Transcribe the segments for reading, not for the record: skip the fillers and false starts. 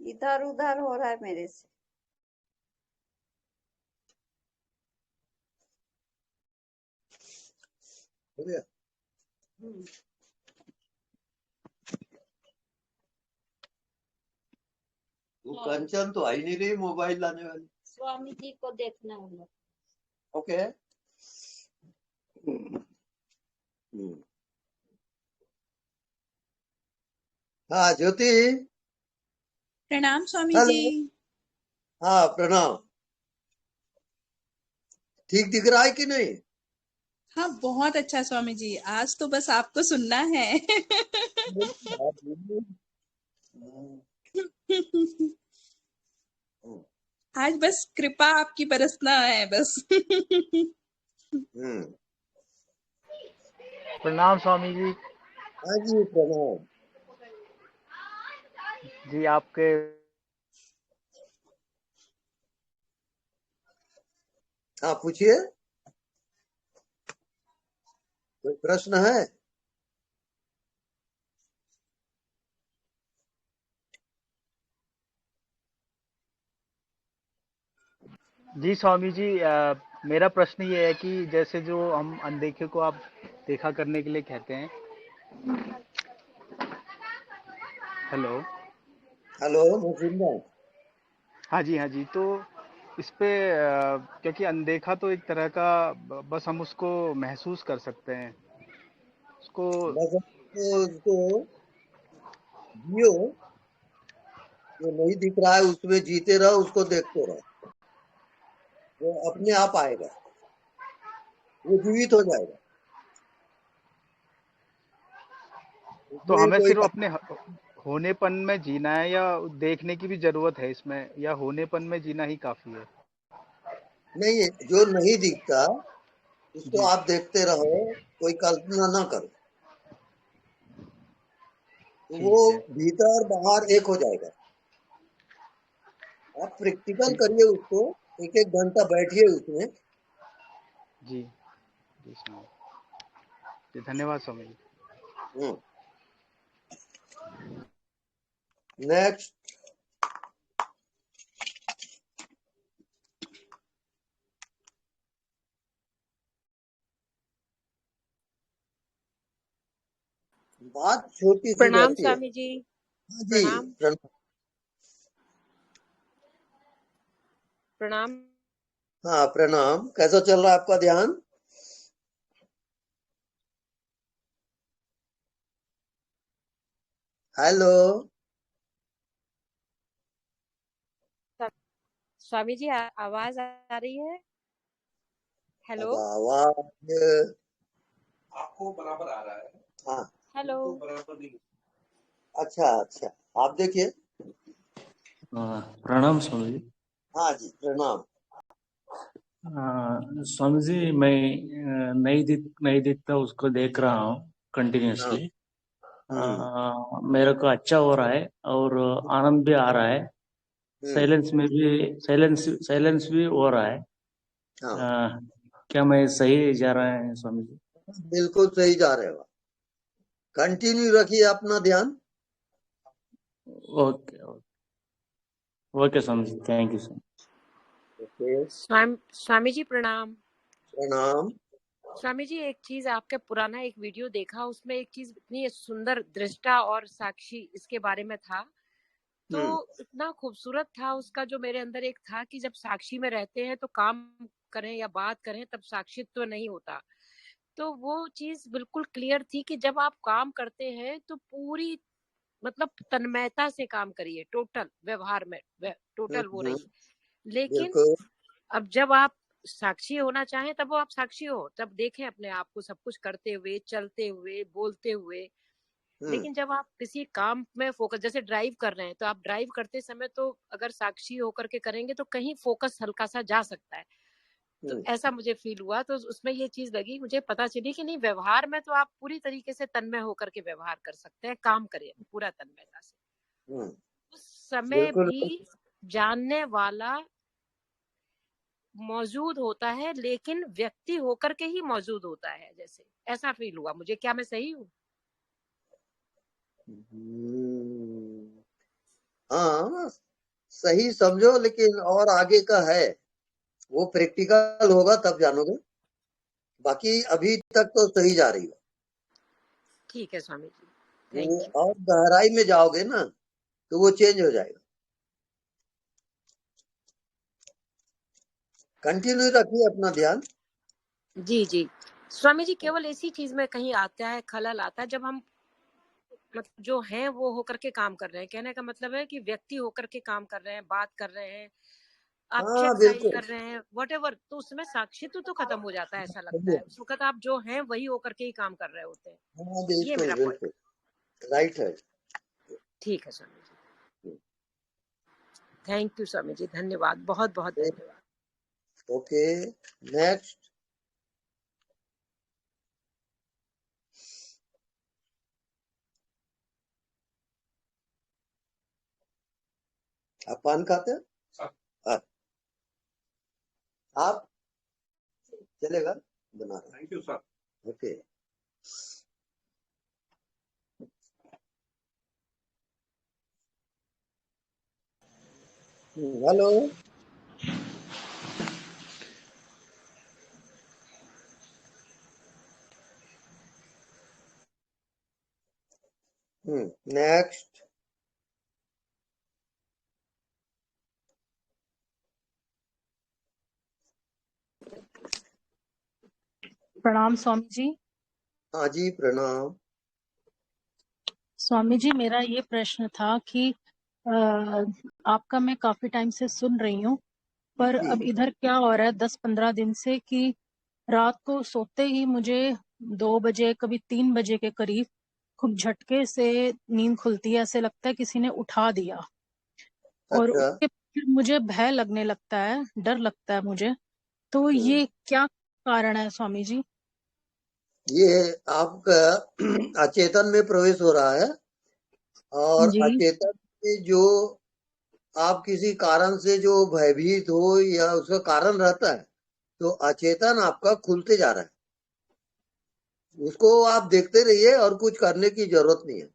इधर उधर हो रहा है मेरे से। हो गया? वो कंचन तो आई नहीं रही मोबाइल लाने वाली। स्वामी जी को देखना होगा। ओके। हाँ ज्योति। प्रणाम स्वामी हेलो। जी। हाँ प्रणाम। ठीक दिख रहा है कि नहीं? हाँ बहुत अच्छा स्वामी जी, आज तो बस आपको सुनना है। आज बस कृपा आपकी बरसना है बस। प्रणाम स्वामी जी। हाँ जी प्रणाम। जी आपके हाँ पूछिए, कोई प्रश्न है? जी स्वामी जी, मेरा प्रश्न ये है कि जैसे जो हम अनदेखे को आप देखा करने के लिए कहते हैं। हेलो। हेलो मैं सुन रहा हूँ। हाँ जी हाँ जी, तो इस पे क्योंकि अनदेखा तो एक तरह का बस हम उसको महसूस कर सकते हैं उसको। बस उसको जियो, जो नहीं दिख रहा है उसमें जीते रहो, उसको देखते रहो, वो अपने आप आएगा, वो जीवित हो जाएगा। तो उसमें हमें कोई सिर्फ अपने होनेपन में जीना है या देखने की भी जरूरत है इसमें, या होनेपन में जीना ही काफी है? नहीं है, जो नहीं दिखता उसको जी आप देखते रहो, कोई कल्पना ना करो, तो वो ठीक है। भीतर बाहर एक हो जाएगा। आप प्रैक्टिकल ठीक। करिए उसको, एक एक घंटा बैठिए उसमें। जी जी स्वामी जी, धन्यवाद स्वामी जी। नेक्स्ट। बात छोटी सी प्रणाम रहती है। स्वामी जी। हाँ जी प्रणाम प्रणाम। हाँ प्रणाम। कैसा चल रहा है आपका ध्यान? हेलो। स्वामी जी आवाज आ रही है? हेलो। अब आवाज आपको बराबर आ रहा है। हाँ हेलो। बराबर नहीं। अच्छा अच्छा, आप देखिए। प्रणाम स्वामी जी। हाँ जी प्रणाम। स्वामी जी मैं नहीं दिखता उसको देख रहा हूँ कंटिन्यूसली। मेरे को अच्छा हो रहा है और आनंद भी आ रहा है। साइलेंस भी हो रहा है। क्या मैं सही जा रहा है स्वामी जी? बिल्कुल सही जा रहे हो। कंटिन्यू रखिए अपना ध्यान। Okay okay Swami ji, thank you sir. Swami ji प्रणाम। प्रणाम। स्वामी जी एक चीज, आपके पुराना एक वीडियो देखा, उसमें एक चीज इतनी सुंदर दृष्टा और साक्षी इसके बारे में था, तो इतना खूबसूरत था उसका, जो मेरे अंदर एक था कि जब साक्षी में रहते हैं तो काम करें या बात करें तब साक्षित्व नहीं होता। तो वो चीज बिल्कुल क्लियर थी कि जब आप काम करते हैं तो पूरी मतलब तन्मयता से काम करिए, टोटल व्यवहार में टोटल वो रहिए। लेकिन अब जब आप साक्षी होना चाहें तब वो आप साक्षी हो, तब देखें अपने आप को सब कुछ करते हुए, चलते हुए, बोलते हुए। लेकिन जब आप किसी काम में फोकस, जैसे ड्राइव कर रहे हैं, तो आप ड्राइव करते समय तो अगर साक्षी होकर के करेंगे तो कहीं फोकस हल्का सा जा सकता है। तो ऐसा मुझे फील हुआ, तो उसमें ये चीज लगी, मुझे पता चली कि नहीं, व्यवहार में तो आप पूरी तरीके से तन्मय होकर के व्यवहार कर सकते हैं, काम करिए पूरा तन्मयता से। उस समय भी जानने वाला मौजूद होता है, लेकिन व्यक्ति होकर के ही मौजूद होता है, जैसे ऐसा फील हुआ मुझे। क्या मैं सही हूँ? हाँ, सही समझो, लेकिन और आगे का है, वो प्रैक्टिकल होगा तब जानोगे। बाकी अभी तक तो सही जा रही है। ठीक है स्वामी जी, वो थैंक यू। और गहराई में जाओगे ना तो वो चेंज हो जाएगा। कंटिन्यू रखिए अपना ध्यान। जी जी स्वामी जी, केवल इसी चीज में कहीं आता है, खलल आता है, जब हम मतलब जो हैं वो होकर के काम कर रहे हैं। कहने का मतलब है कि व्यक्ति होकर के काम कर रहे हैं, बात कर रहे हैं, आप हाँ चेक साइन बिल्कुल। कर रहे हैं, वट तो उसमें साक्षित्व तो खत्म हो जाता है, ऐसा लगता समझे? है। उस वक्त आप जो हैं वही होकर के ही काम कर रहे होते हैं। हाँ ये बिल्कुल मेरा पॉइंट। बिल्कुल राइट है। ठीक है स्वामी जी, थैंक यू स्वामी जी, धन्यवाद, बहुत बहुत धन्यवाद। Okay, next. आप पान खाते हैं? हाँ। आप चलेगा बना रहा। Thank you sir. Okay. Hello. Next. प्रणाम स्वामी जी। हाँ जी प्रणाम। स्वामी जी, मेरा ये प्रश्न था कि आपका मैं काफी टाइम से सुन रही हूँ, पर अब इधर क्या हो रहा है 10-15 दिन से कि रात को सोते ही मुझे 2 बजे कभी 3 बजे के करीब खूब झटके से नींद खुलती है, ऐसे लगता है किसी ने उठा दिया। और अच्छा। उसके फिर मुझे भय लगने लगता है, डर लगता है मुझे। तो ये क्या कारण है स्वामी जी? ये आपका अचेतन में प्रवेश हो रहा है, और जी अचेतन में जो आप किसी कारण से जो भयभीत हो या उसका कारण रहता है, तो अचेतन आपका खुलते जा रहा है। उसको आप देखते रहिए और कुछ करने की जरूरत नहीं है।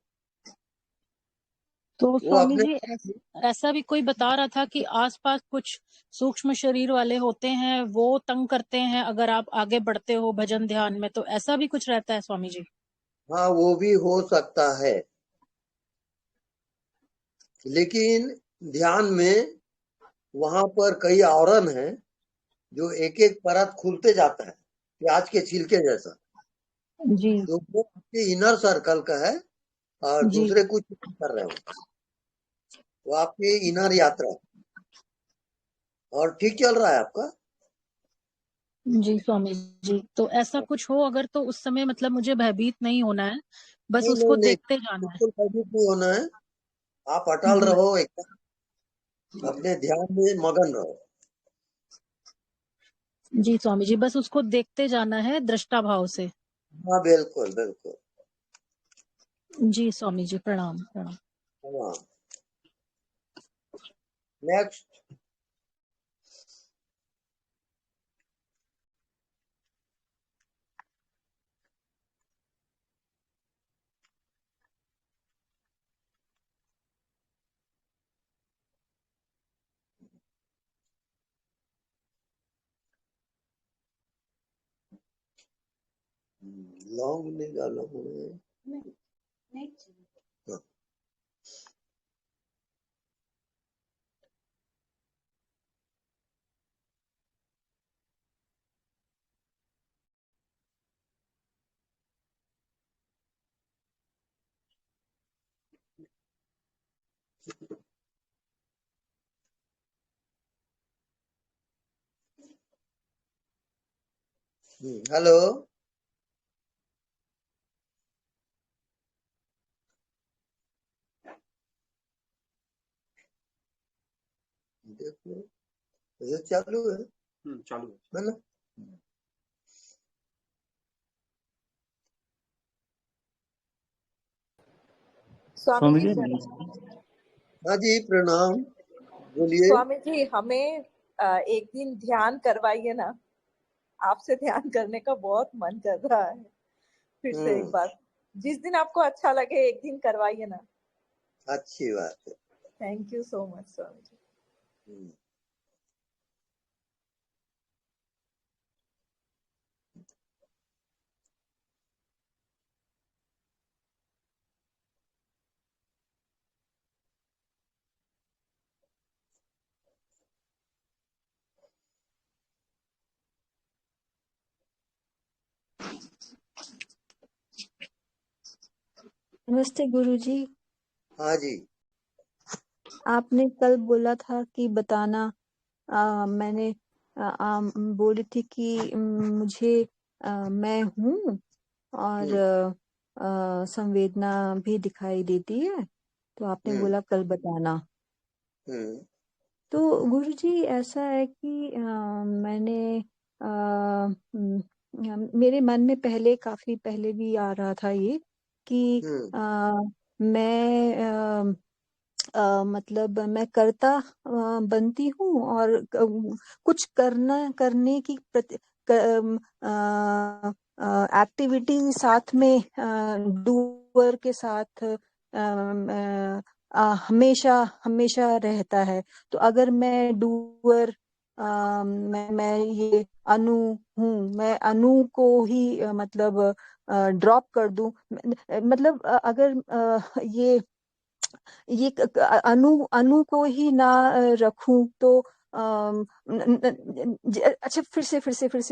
तो वो स्वामी अपने जी, ऐसा भी कोई बता रहा था कि आसपास कुछ सूक्ष्म शरीर वाले होते हैं, वो तंग करते हैं अगर आप आगे बढ़ते हो भजन ध्यान में, तो ऐसा भी कुछ रहता है स्वामी जी? हाँ वो भी हो सकता है, लेकिन ध्यान में वहां पर कई आवरण है जो एक एक परत खुलते जाता है, प्याज के छिलके जैसा। जी तो वो आपके इनर सर्कल का है, और जी दूसरे कुछ नहीं कर रहे हो। वो आपकी इनर यात्रा है, और ठीक चल रहा है आपका। जी स्वामी जी, तो ऐसा कुछ हो अगर, तो उस समय मतलब मुझे भयभीत नहीं होना है, बस नहीं नहीं उसको नहीं, देखते जाना है। बिल्कुल भयभीत नहीं होना है। आप अटल जी रहो, एकदम अपने ध्यान में मगन रहो। जी स्वामी जी, बस उसको देखते जाना है दृष्टा भाव से। हाँ बिल्कुल बिल्कुल। जी स्वामी जी, प्रणाम प्रणाम। हाँ। नेक्स्ट। लॉन्ग निकालो। हाँ। हेलो। देखो ये चालू है चालू है। ना? स्वामी जी नमस्ते। हाँ जी प्रणाम, बोलिए। स्वामी जी, हमें एक दिन ध्यान करवाइए ना। आपसे ध्यान करने का बहुत मन कर रहा है, फिर से एक बार। जिस दिन आपको अच्छा लगे एक दिन करवाइए ना। अच्छी बात है। Thank you so much Swami ji. हम्म। नमस्ते गुरुजी। हाँ जी। आपने कल बोला था कि बताना, मैंने बोली थी कि मुझे मैं हूँ और संवेदना भी दिखाई देती है, तो आपने हम्म बोला कल बताना। हम्म तो गुरुजी ऐसा है कि मैंने मेरे मन में पहले काफी पहले भी आ रहा था ये कि हम्म मैं मतलब मैं कर्ता बनती हूँ और कुछ करने की एक्टिविटी साथ में डूअर के साथ हमेशा हमेशा रहता है। तो अगर मैं डूअर मैं ये अनु हूँ, मैं अनु को ही मतलब ड्रॉप कर दूं, मतलब अगर ये अनु अनु को ही ना रखूं तो अच्छा, फिर से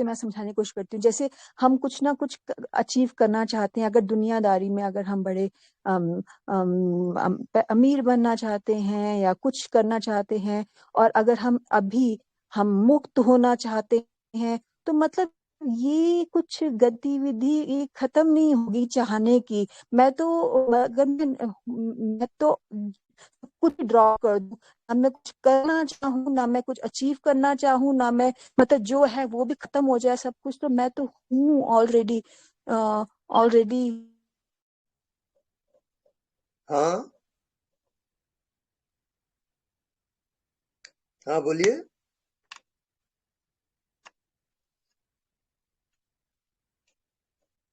मैं समझाने की कोशिश करती हूँ। जैसे हम कुछ ना कुछ अचीव करना चाहते हैं, अगर दुनियादारी में अगर हम बड़े अमीर बनना चाहते हैं या कुछ करना चाहते हैं, और अगर हम मुक्त होना चाहते हैं, तो मतलब ये कुछ गतिविधि ये खत्म नहीं होगी चाहने की। मैं तो अगर मैं तो कुछ ड्रॉ कर दूं, ना मैं कुछ करना चाहूँ, ना मैं कुछ अचीव करना चाहूँ, ना मैं मतलब जो है वो भी खत्म हो जाए सब कुछ, तो मैं तो हूँ ऑलरेडी ऑलरेडी। हाँ हाँ बोलिए।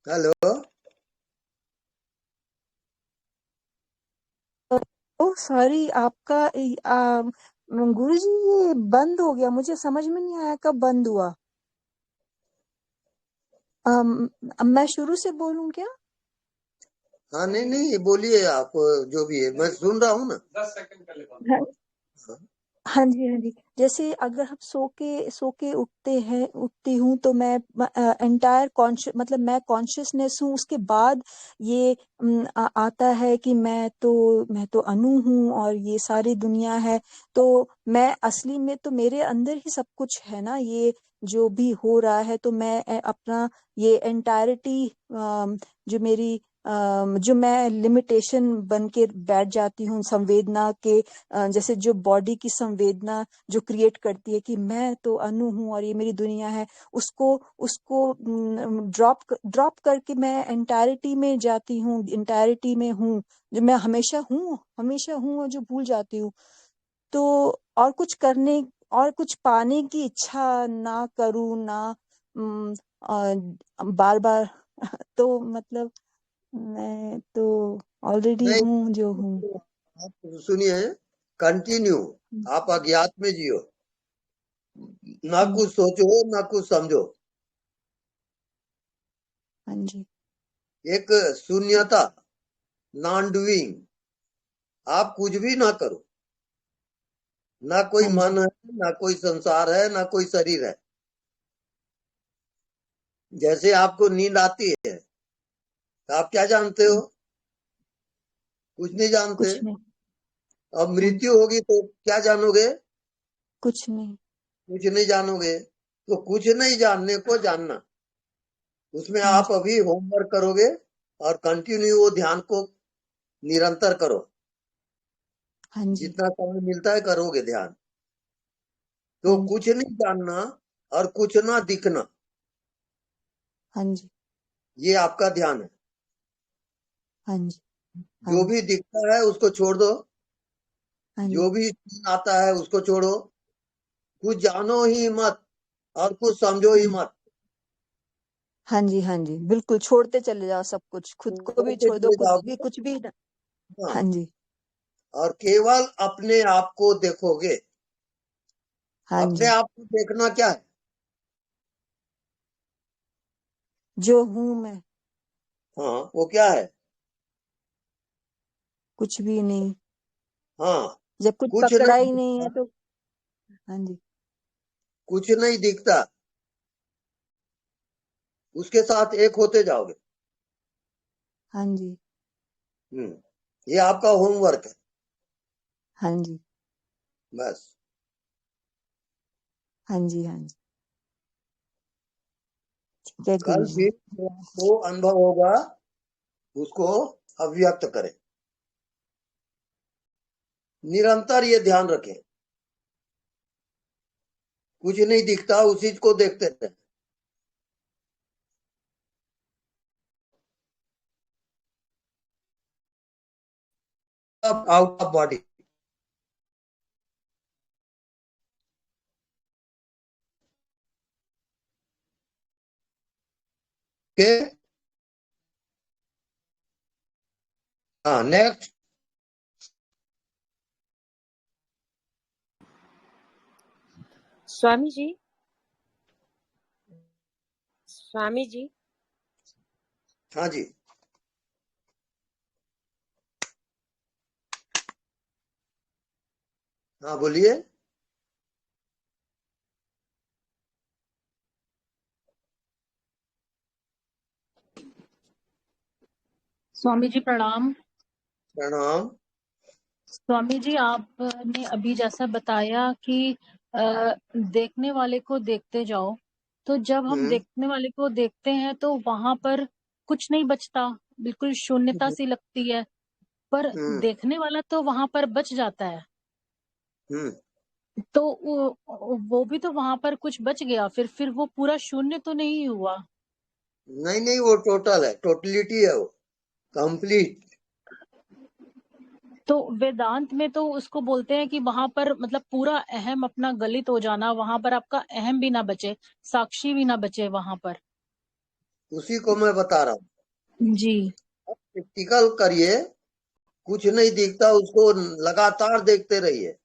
हेलो। ओ सॉरी, आपका गुरुजी ये बंद हो गया, मुझे समझ में नहीं आया कब बंद हुआ। अब मैं शुरू से बोलूं क्या? हाँ नहीं नहीं बोलिए आप, जो भी है मैं सुन रहा हूँ ना। 10 सेकंड पहले बंद हाँ, हुआ। हाँ। हाँ जी हाँ जी। जैसे अगर हम सो के उठती हूँ, तो मैं एंटायर कॉन्शियस मतलब मैं कॉन्शियसनेस हूँ। उसके बाद ये आता है कि मैं तो अनु हूँ और ये सारी दुनिया है। तो मैं असली में तो मेरे अंदर ही सब कुछ है ना, ये जो भी हो रहा है। तो मैं अपना ये एंटायरिटी जो मैं लिमिटेशन बन के बैठ जाती हूँ संवेदना के, जैसे जो बॉडी की संवेदना जो क्रिएट करती है कि मैं तो अनु हूँ और ये मेरी दुनिया है, उसको उसको ड्रॉप करके मैं एंटायरिटी में जाती हूँ, एंटायरिटी में हूँ, जो मैं हमेशा हूँ और जो भूल जाती हूँ। तो और कुछ करने और कुछ पाने की इच्छा ना करूँ ना बार बार तो मतलब मैं तो ऑलरेडी नहीं, हूँ जो हूँ। आप सुनिए, कंटिन्यू। आप अज्ञात में जियो, ना हम्म, कुछ सोचो ना कुछ समझो। हाँ जी एक शून्यता, नॉन डूइंग। आप कुछ भी ना करो, ना कोई हाँ जी मन है, ना कोई संसार है, ना कोई शरीर है। जैसे आपको नींद आती है, तो आप क्या जानते हो? कुछ नहीं जानते। कुछ नहीं। अब हाँ जी, मृत्यु होगी तो क्या जानोगे? कुछ नहीं। कुछ नहीं जानोगे। तो कुछ नहीं जानने को जानना, उसमें हाँ आप जी अभी होमवर्क करोगे और कंटिन्यू वो ध्यान को निरंतर करो। हाँ जी जितना समय मिलता है करोगे ध्यान। तो हाँ जी कुछ नहीं जानना और कुछ ना दिखना, हाँ जी ये आपका ध्यान है। हाँ जी हाँ जो जी भी दिखता है उसको छोड़ दो, हाँ जी जो भी आता है उसको छोड़ो। कुछ जानो ही मत और कुछ समझो ही मत। हाँ जी हाँ जी, बिल्कुल छोड़ते चले जाओ सब कुछ, खुद को भी छोड़ते छोड़ दो, चले कुछ भी जाओगे। कुछ भी हाँ। हाँ जी और केवल अपने आप को देखोगे। हाँ अपने जी, आप को देखना क्या है? जो हूँ मैं, हाँ, वो क्या है? कुछ भी नहीं। हाँ, जब कुछ कुछ पकड़ा नहीं ही नहीं है दिखता, तो हाँ जी, कुछ नहीं दिखता, उसके साथ एक होते जाओगे। हाँ जी, ये आपका होमवर्क है, हाँ जी, बस। हाँ जी, हाँ जी। ठीक है कल गुरु जी। फिर जो आपको अनुभव होगा उसको अभिव्यक्त करें। निरंतर ये ध्यान रखें, कुछ नहीं दिखता, उसी को देखते रहे। Out of body. ओके। हाँ, नेक्स्ट। स्वामी जी, स्वामी जी, हाँ जी, हाँ बोलिए। स्वामी जी प्रणाम। प्रणाम। स्वामी जी, आपने अभी जैसा बताया कि देखने वाले को देखते जाओ, तो जब हम हम्म देखने वाले को देखते हैं तो वहां पर कुछ नहीं बचता, बिल्कुल शून्यता हम्म सी लगती है। पर हम्म देखने वाला तो वहां पर बच जाता है, हम्म। तो वो भी तो वहां पर कुछ बच गया, फिर वो पूरा शून्य तो नहीं हुआ। नहीं नहीं, वो टोटल है, टोटलिटी है वो, कंप्लीट। तो वेदांत में तो उसको बोलते हैं कि वहां पर मतलब पूरा अहम अपना गलित हो जाना, वहां पर आपका अहम भी ना बचे, साक्षी भी ना बचे वहां पर। उसी को मैं बता रहा हूँ। जी प्रैक्टिकल करिए, कुछ नहीं दिखता उसको लगातार देखते रहिए,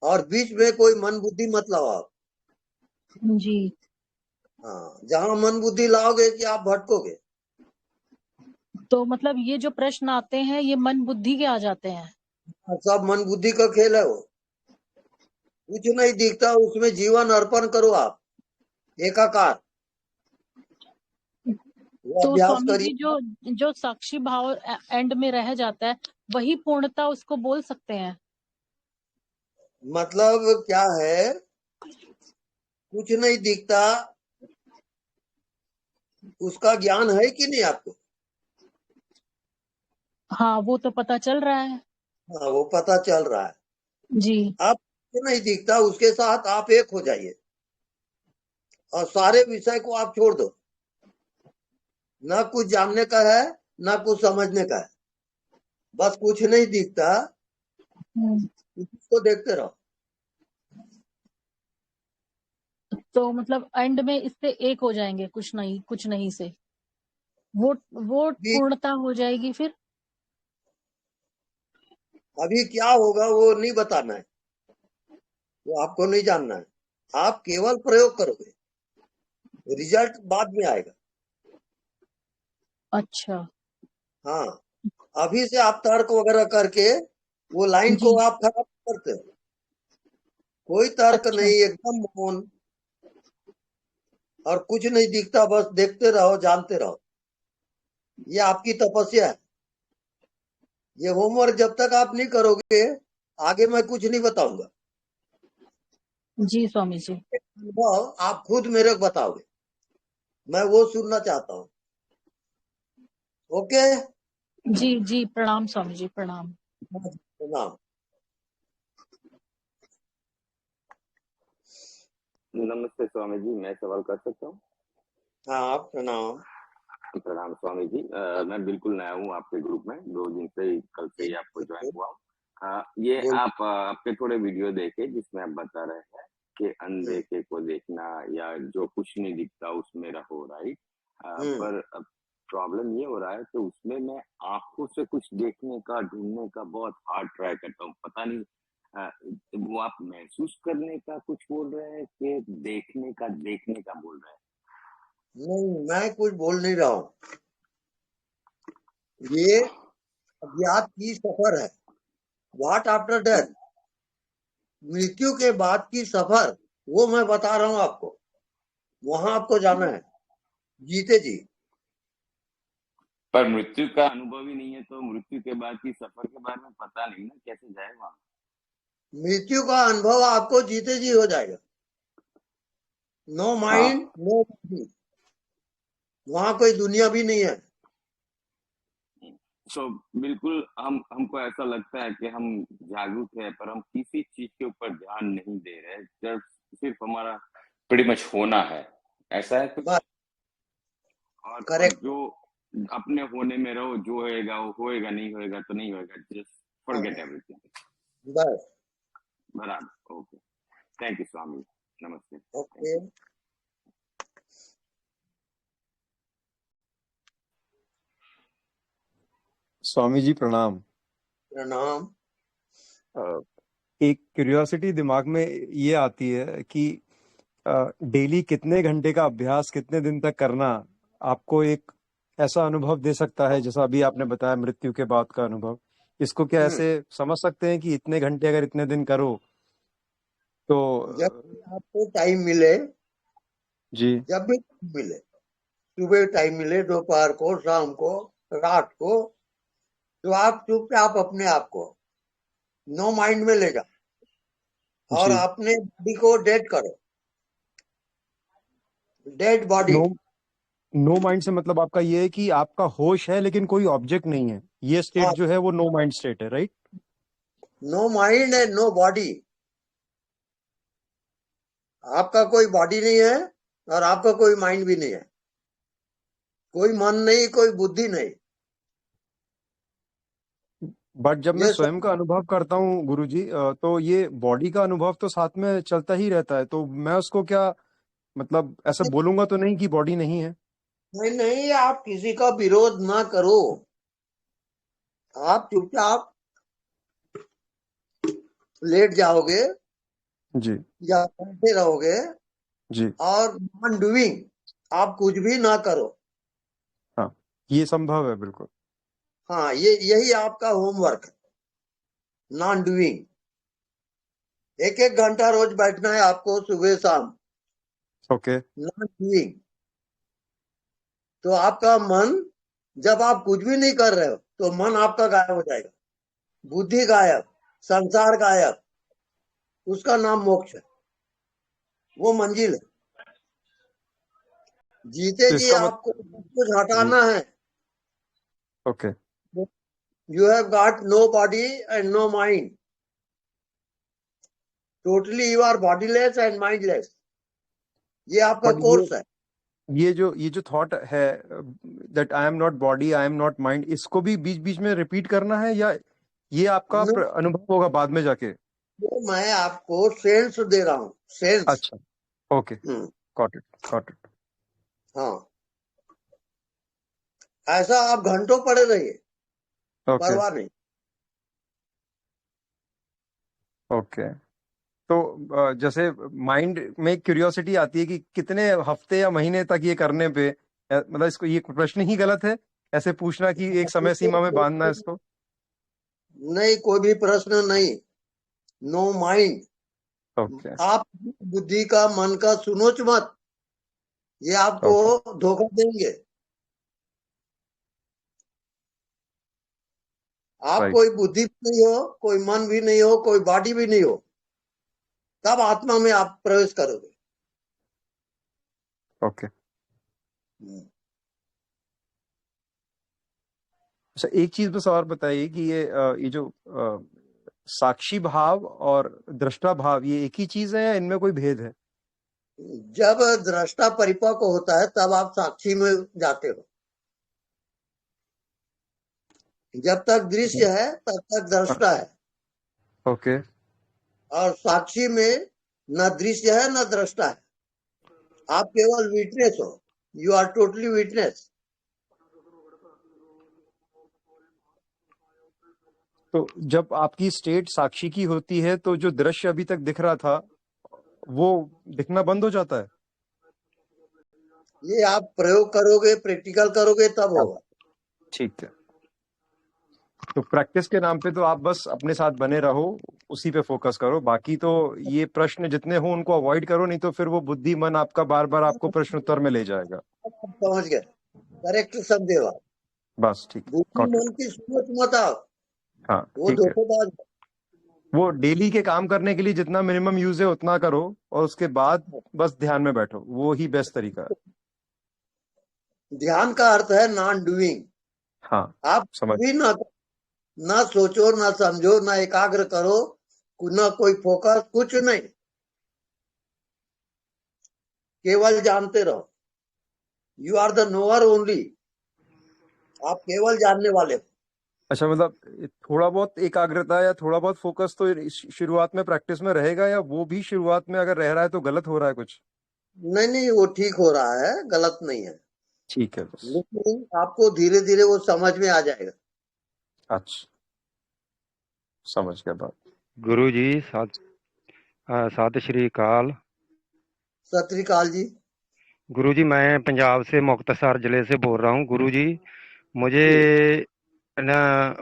और बीच में कोई मन बुद्धि मत लाओ आप। जी। हाँ, जहां मन बुद्धि लाओगे कि आप भटकोगे। तो मतलब ये जो प्रश्न आते हैं ये मन बुद्धि के आ जाते हैं। और सब मन बुद्धि का खेल है वो। कुछ नहीं दिखता, उसमें जीवन अर्पण करो आप, एकाकार। वो तो अभ्यास स्वामी जी, करिए। जो जो साक्षी भाव एंड में रह जाता है, वही पूर्णता उसको बोल सकते हैं। मतलब क्या है, कुछ नहीं दिखता, उसका ज्ञान है कि नहीं आपको? हाँ, वो तो पता चल रहा है। हाँ, वो पता चल रहा है। जी। आप कुछ नहीं दिखता, उसके साथ आप एक हो जाइए, और सारे विषय को आप छोड़ दो। ना कुछ जानने का है, ना कुछ समझने का है, बस कुछ नहीं दिखता, हम्म। उसको देखते रहो। तो मतलब एंड में इससे एक हो जाएंगे, कुछ नहीं से वो अभी पूर्णता हो जाएगी फिर। अभी क्या होगा वो नहीं बताना है, वो आपको नहीं जानना है। आप केवल प्रयोग करोगे, रिजल्ट बाद में आएगा। अच्छा। हाँ, अभी से आप तर्क वगैरह करके वो लाइन जी। को आप खराब करते हो। कोई तर्क अच्छा। नहीं, एकदम मौन, और कुछ नहीं दिखता, बस देखते रहो, जानते रहो। ये आपकी तपस्या है। ये होमवर्क जब तक आप नहीं करोगे, आगे मैं कुछ नहीं बताऊंगा। जी स्वामी जी। अनुभव आप खुद मेरे को बताओगे, मैं वो सुनना चाहता हूँ। ओके। जी जी प्रणाम स्वामी जी, प्रणाम। प्रणाम। नमस्ते स्वामी जी, मैं सवाल कर सकता हूँ? हाँ, प्रणाम। प्रणाम स्वामी जी। मैं बिल्कुल नया हूँ आपके ग्रुप में, 2 दिन से ही, कल से ही आपको ज्वाइन हुआ हूँ। ये बोल। आप आपके थोड़े वीडियो देखे जिसमें आप बता रहे हैं कि अनदेखे को देखना, या जो कुछ नहीं दिखता उसमें रहो, राइट? हम्म पर प्रॉब्लम ये हो रहा है कि उसमें मैं आंखों से कुछ देखने का, ढूंढने का बहुत हार्ड ट्राई करता हूँ। पता नहीं वो आप महसूस करने का कुछ बोल रहे हैं कि देखने का बोल रहे हैं? नहीं, मैं कुछ बोल नहीं रहा हूँ। ये अज्ञात की सफर है। व्हाट आफ्टर डेथ, मृत्यु के बाद की सफर, वो मैं बता रहा हूँ आपको। वहां आपको जाना है जीते जी। पर मृत्यु का अनुभव ही नहीं है तो मृत्यु के बाद की सफर के बारे में पता नहीं ना, कैसे जाए वहां? मृत्यु का अनुभव आपको जीते जी हो जाएगा। नो माइंड नो बॉडी, वहां कोई दुनिया भी नहीं है। तो बिल्कुल हमको ऐसा लगता है कि हम जागरूक है पर हम किसी चीज के ऊपर ध्यान नहीं दे रहे, जस्ट सिर्फ हमारा pretty much होना है, ऐसा है कुछ। बस और करेक्ट। जो अपने होने में रहो, जो होएगा वो होएगा, नहीं होएगा तो नहीं होएगा, जस्ट फॉरगेट एवरीथिंग। बस बराबर, ओके, थैंक यू स्वामी, नमस्ते। ओके। स्वामी जी प्रणाम। प्रणाम। एक क्यूरियोसिटी दिमाग में ये आती है कि डेली कितने घंटे का अभ्यास कितने दिन तक करना आपको एक ऐसा अनुभव दे सकता है जैसा अभी आपने बताया मृत्यु के बाद का अनुभव। इसको क्या ऐसे समझ सकते हैं कि इतने घंटे अगर इतने दिन करो तो? जब आपको टाइम मिले, जी, जब भी टाइम मिले, सुबह टाइम मिले, दोपहर को, शाम को, रात को, तो आप चुपचाप अपने आप को नो माइंड में ले जाओ और जी। अपने बॉडी को डेड करो। Dead body. नो माइंड से मतलब आपका ये है कि आपका होश है लेकिन कोई ऑब्जेक्ट नहीं है, ये स्टेट हाँ, जो है वो नो माइंड स्टेट है, right? No mind and no body. आपका कोई बॉडी नहीं है और आपका कोई माइंड भी नहीं है, कोई मन नहीं, कोई बुद्धि नहीं। बट जब मैं ये स्वयं का अनुभव करता हूँ गुरुजी, तो ये बॉडी का अनुभव तो साथ में चलता ही रहता है, तो मैं उसको क्या मतलब ऐसा बोलूंगा तो नहीं कि बॉडी नहीं है? नहीं नहीं, आप किसी का विरोध ना करो। आप चुपचाप लेट जाओगे जी या बैठे रहोगे जी। और नॉन डूइंग, आप कुछ भी ना करो। हाँ, ये संभव है बिल्कुल। हाँ, यही आपका होमवर्क है, नॉन डूइंग। एक एक घंटा रोज बैठना है आपको, सुबह शाम, ओके। Non doing. तो आपका मन, जब आप कुछ भी नहीं कर रहे हो तो मन आपका गायब हो जाएगा, बुद्धि गायब, संसार गायब। उसका नाम मोक्ष है, वो मंजिल है। जीते तो जी इसका आपको सब कुछ जी, हटाना है। Okay. You have got no body and no mind, totally you are bodiless and mindless. ये आपका बट कोर्स है। ये जो थॉट है that I am not body I am not mind, इसको भी बीच बीच में रिपीट करना है या ये आपका न- अनुभव होगा बाद में जाके? वो मैं आपको सेंस दे रहा हूँ, सेंस। अच्छा, ओके, गॉट इट। हाँ, ऐसा आप घंटों पड़े रहिए, ओके परवाह नहीं। ओके। तो जैसे माइंड में क्यूरियोसिटी आती है कि कितने हफ्ते या महीने तक ये करने पे, मतलब इसको ये प्रश्न ही गलत है ऐसे पूछना कि एक समय सीमा में बांधना है इसको? नहीं, कोई भी प्रश्न नहीं। No mind. ओके। आप बुद्धि का, मन का सुनोच मत, ये आपको ओके। धोखा देंगे। आप राइट। कोई बुद्धि भी नहीं हो, कोई मन भी नहीं हो, कोई बॉडी भी नहीं हो, तब आत्मा में आप प्रवेश करोगे। ओके। अच्छा, एक चीज बस और बताइए कि ये जो साक्षी भाव और दृष्टा भाव ये एक ही चीज है या इनमें कोई भेद है? जब दृष्टा परिपक्व होता है तब आप साक्षी में जाते हो। जब तक दृश्य है तब तक दृष्टा है, ओके। और साक्षी में न दृश्य है न दृष्टा है। आप केवल विटनेस हो, यू आर टोटली विटनेस। तो जब आपकी स्टेट साक्षी की होती है तो जो दृश्य अभी तक दिख रहा था वो दिखना बंद हो जाता है। ये आप प्रयोग करोगे, प्रैक्टिकल करोगे तब होगा। ठीक है, तो प्रैक्टिस के नाम पे तो आप बस अपने साथ बने रहो, उसी पे फोकस करो। बाकी तो ये प्रश्न जितने हो उनको अवॉइड करो, नहीं तो फिर वो बुद्धि मन आपका बार बार आपको प्रश्न उत्तर में ले जाएगा। आप समझ गए, करेक्ट समझे बात। बस ठीक है, बुद्धि got it। मन की सोच मत आओ, हाँ वो ठीक है, धोखेबाज है। वो डेली के काम करने के लिए जितना मिनिमम यूज है उतना करो और उसके बाद बस ध्यान में बैठो, वो ही बेस्ट तरीका है। ध्यान का अर्थ है नॉन डूइंग। हाँ आप समझ, भी ना सोचो, ना समझो, ना एकाग्र करो, ना कोई फोकस, कुछ नहीं, केवल जानते रहो। You are the knower only, आप केवल जानने वाले हो। अच्छा मतलब थोड़ा बहुत एकाग्रता या थोड़ा बहुत फोकस तो शुरुआत में प्रैक्टिस में रहेगा, या वो भी शुरुआत में अगर रह रहा है तो गलत हो रहा है कुछ? नहीं, वो ठीक हो रहा है, गलत नहीं है। ठीक है बस। लेकिन आपको धीरे धीरे वो समझ में आ जाएगा। अच्छा समझ गया बात। गुरु जी सत श्री अकाल। सत श्री अकाल जी। गुरु जी मैं पंजाब से मुक्तसर जिले से बोल रहा हूँ। गुरु जी मुझे ना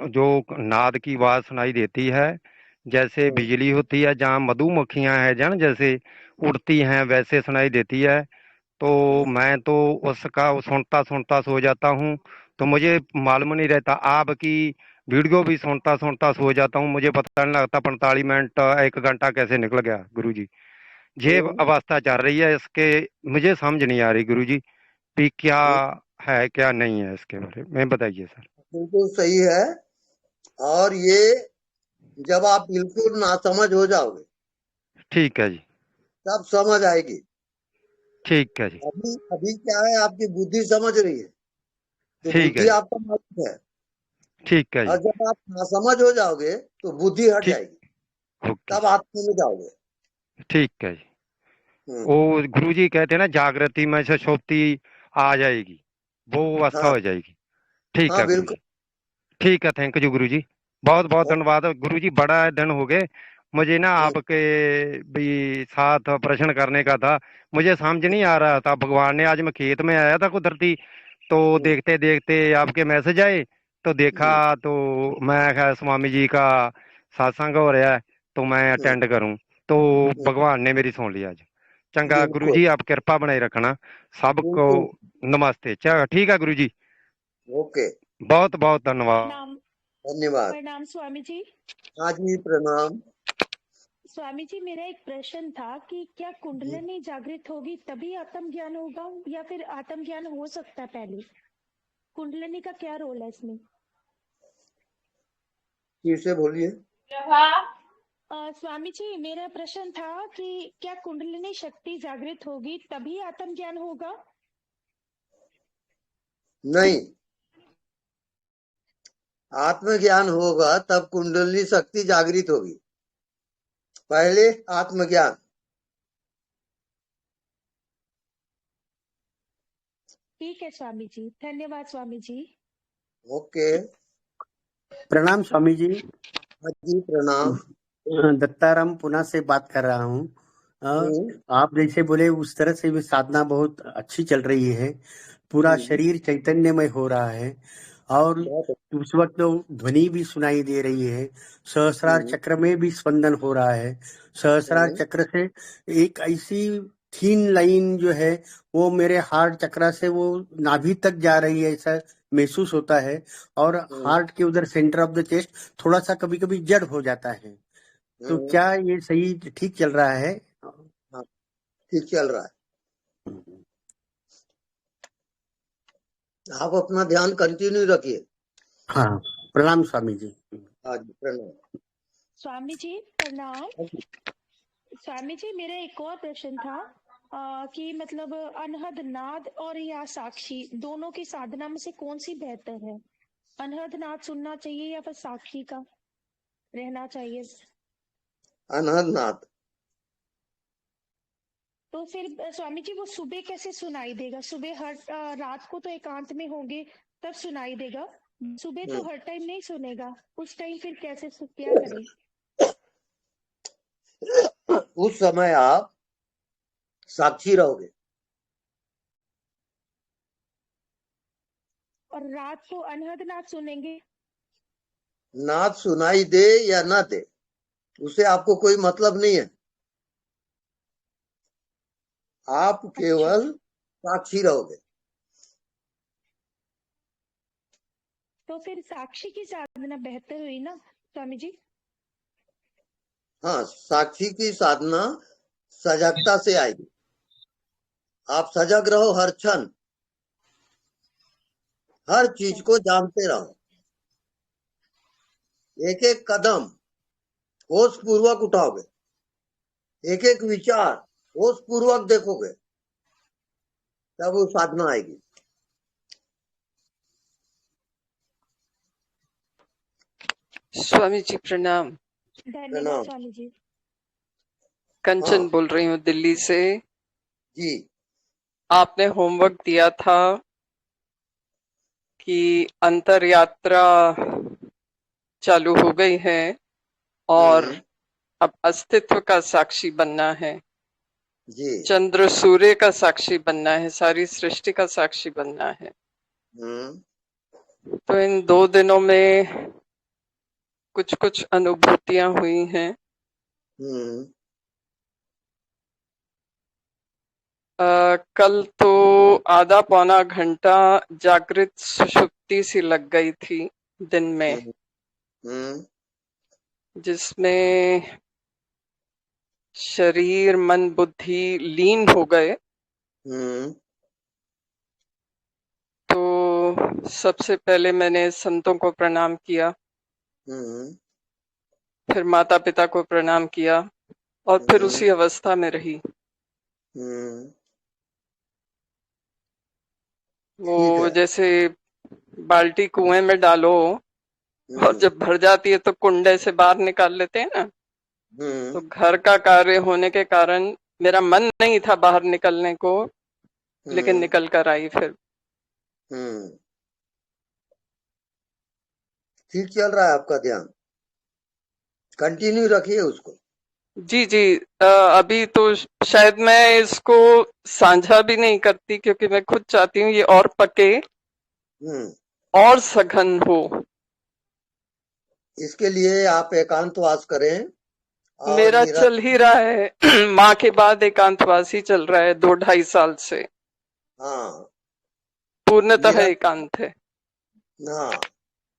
जो नाद की आवाज सुनाई देती है, जैसे बिजली होती है, जहाँ मधुमक्खियां हैं जन जैसे उड़ती हैं वैसे सुनाई देती है। तो मैं तो उसका सुनता सुनता सो जाता हूँ, तो मुझे मालूम नहीं रहता। आपकी वीडियो भी सुनता सुनता सो जाता हूँ, मुझे पता नहीं लगता 45 मिनट 1 घंटा कैसे निकल गया। गुरु जी ये अवस्था चल रही है, इसके मुझे समझ नहीं आ रही गुरु जी भी क्या है क्या नहीं है, इसके बारे में बताइए सर। बिल्कुल सही है। और ये जब आप बिल्कुल नासमझ हो जाओगे, ठीक है जी, तब समझ आएगी। ठीक है जी, अभी क्या है, आपकी बुद्धि समझ रही है, तो ठीक है बुद्धि जी, आपका मालिक है। ठीक है और जी, जब आप नासमझ हो जाओगे तो बुद्धि हट ठीक, जाएगी, ओके तब आत्मा में जाओगे। ठीक है जी। वो गुरु जी कहते हैं ना जागृति में से सुप्ति आ जाएगी, वो अवस्था हाँ हो जाएगी। ठीक हाँ है गुरु बिल्कुल। जी, ठीक है, थैंक यू गुरु जी, बहुत बहुत धन्यवाद गुरु जी। बड़ा दिन हो गए मुझे ना आपके भी साथ प्रश्न करने का था, मुझे समझ नहीं आ रहा था। भगवान ने आज मैं खेत में आया था कुदरती, तो देखते देखते आपके मैसेज आए, तो देखा तो मैं खैर स्वामी जी का सत्संग हो रहा है तो मैं अटेंड करूं, तो भगवान ने मेरी सुन लिया आज। चंगा गुरु जी, आप कृपा बनाए रखना, सबको नमस्ते। चलो ठीक है गुरु जी, ओके, बहुत बहुत धन्यवाद। प्रणाम। धन्यवाद। प्रणाम स्वामी जी। हाँ जी प्रणाम। स्वामी जी मेरा एक प्रश्न था कि क्या कुंडलिनी जागृत होगी तभी आत्म ज्ञान होगा या फिर आत्म ज्ञान हो सकता है पहले? कुंडलिनी का क्या रोल है इसमें? फिर से बोलिए। स्वामी जी मेरा प्रश्न था कि क्या कुंडलिनी शक्ति जागृत होगी तभी आत्म ज्ञान होगा? नहीं, आत्मज्ञान होगा तब कुंडलिनी शक्ति जागृत होगी, पहले आत्मज्ञान। ठीक है स्वामी जी, धन्यवाद स्वामी जी। ओके। प्रणाम स्वामी जी। हाँ जी प्रणाम। दत्ताराम पुणे से बात कर रहा हूँ। आप जैसे बोले उस तरह से भी साधना बहुत अच्छी चल रही है, पूरा शरीर चैतन्यमय हो रहा है और उस वक्त तो ध्वनि भी सुनाई दे रही है, सहस्रार चक्र में भी स्पंदन हो रहा है। सहस्रार चक्र से एक ऐसी थीन लाइन जो है वो मेरे हार्ट चक्र से वो नाभि तक जा रही है, ऐसा महसूस होता है। और हार्ट के उधर सेंटर ऑफ द चेस्ट थोड़ा सा कभी कभी जड़ हो जाता है। तो क्या ये सही ठीक चल रहा है? हाँ, ठीक चल रहा है। आप अपना ध्यान कंटिन्यू रखिए। हाँ प्रणाम स्वामी जी। हाँ जी प्रणाम। स्वामी जी प्रणाम। स्वामी जी मेरा एक और प्रश्न था कि मतलब अनहद नाद और या साक्षी दोनों की साधना में से कौन सी बेहतर है? अनहद नाद सुनना चाहिए या फिर साक्षी का रहना चाहिए? अनहद नाद। तो फिर स्वामी जी वो सुबह कैसे सुनाई देगा? सुबह हर रात को तो एकांत में होंगे तब सुनाई देगा, सुबह तो हर टाइम नहीं सुनेगा, उस टाइम फिर कैसे क्या करें? उस समय आप साक्षी रहोगे। और रात को अनहद नाद सुनेंगे। नाद सुनाई दे या ना दे, उससे आपको कोई मतलब नहीं है। आप केवल साक्षी रहोगे। तो फिर साक्षी की साधना बेहतर हुई ना स्वामी जी? हाँ, साक्षी की साधना सजगता से आएगी। आप सजग रहो, हर क्षण हर चीज को जानते रहो। एक एक कदम होश पूर्वक उठाओगे, एक एक विचार होश पूर्वक देखोगे, तब वो साधना आएगी। स्वामी जी प्रणाम। धन्यवाद स्वामी जी। कंचन हाँ बोल रही हूँ दिल्ली से। जी। आपने होमवर्क दिया था कि अंतर यात्रा चालू हो गई है और अब अस्तित्व का साक्षी बनना है जी। चंद्र सूर्य का साक्षी बनना है, सारी सृष्टि का साक्षी बनना है। तो इन 2 दिनों में कुछ कुछ अनुभूतियां हुई हैं। कल तो आधा पौना घंटा जागृत सुषुप्ति सी लग गई थी दिन में, जिसमें शरीर मन बुद्धि लीन हो गए। तो सबसे पहले मैंने संतों को प्रणाम किया, फिर माता पिता को प्रणाम किया और फिर उसी अवस्था में रही। वो जैसे बाल्टी कुएं में डालो और जब भर जाती है तो कुंडे से बाहर निकाल लेते हैं ना, तो घर का कार्य होने के कारण मेरा मन नहीं था बाहर निकलने को, लेकिन निकल कर आई फिर। ठीक चल रहा है आपका ध्यान, कंटिन्यू रखिए उसको। जी जी। अभी तो शायद मैं इसको साझा भी नहीं करती, क्योंकि मैं खुद चाहती हूँ ये और पके और सघन हो। इसके लिए आप एकांतवास करें। और मेरा चल ही रहा है माँ के बाद एकांतवास ही चल रहा है 2-2.5 साल से। हाँ, पूर्णतः एकांत है। हाँ,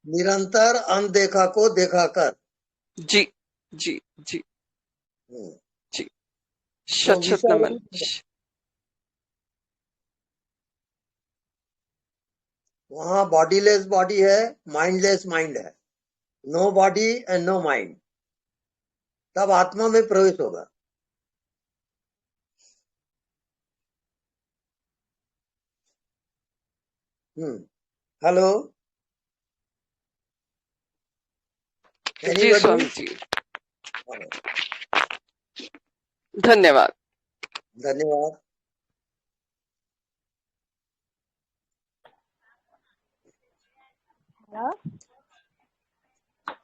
निरंतर अनदेखा को देखा कर। जी जी जी जी। तो शत नमन। वहाँ बॉडीलेस बॉडी है, माइंडलेस माइंड है। No body and no mind, तब आत्मा में प्रवेश होगा। हेलो जी स्वामी जी, धन्यवाद। धन्यवाद। हेलो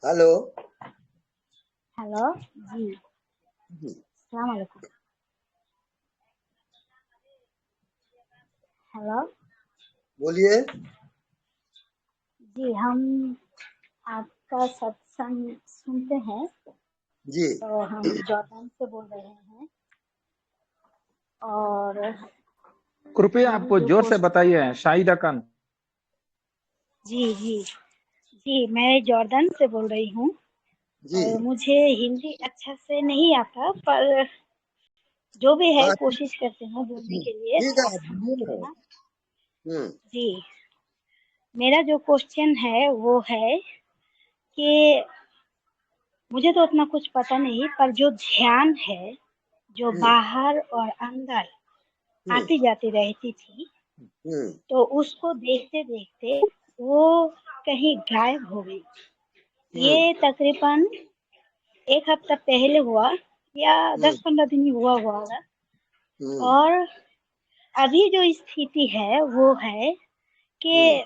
हेलो हेलो जी, अस्सलाम वालेकुम। हेलो बोलिए। जी, हम आपका सत्संग सुनते हैं जी। तो हम जॉर्डन से बोल रहे हैं। और कृपया आपको जोर से बताइए शाहिदा खान। जी जी जी, मैं जॉर्डन से बोल रही हूँ। और मुझे हिंदी अच्छा से नहीं आता, पर जो भी है कोशिश करते हैं बोलने के लिए। जी, मेरा जो क्वेश्चन है वो है कि मुझे तो उतना कुछ पता नहीं, पर जो ध्यान है जो बाहर और अंदर आती जाती रहती थी, तो उसको देखते देखते वो कहीं गायब हो गई। ये तकरीबन 1 हफ्ता पहले हुआ या 10-15 दिन ही हुआ होगा। और अभी जो स्थिति है वो है कि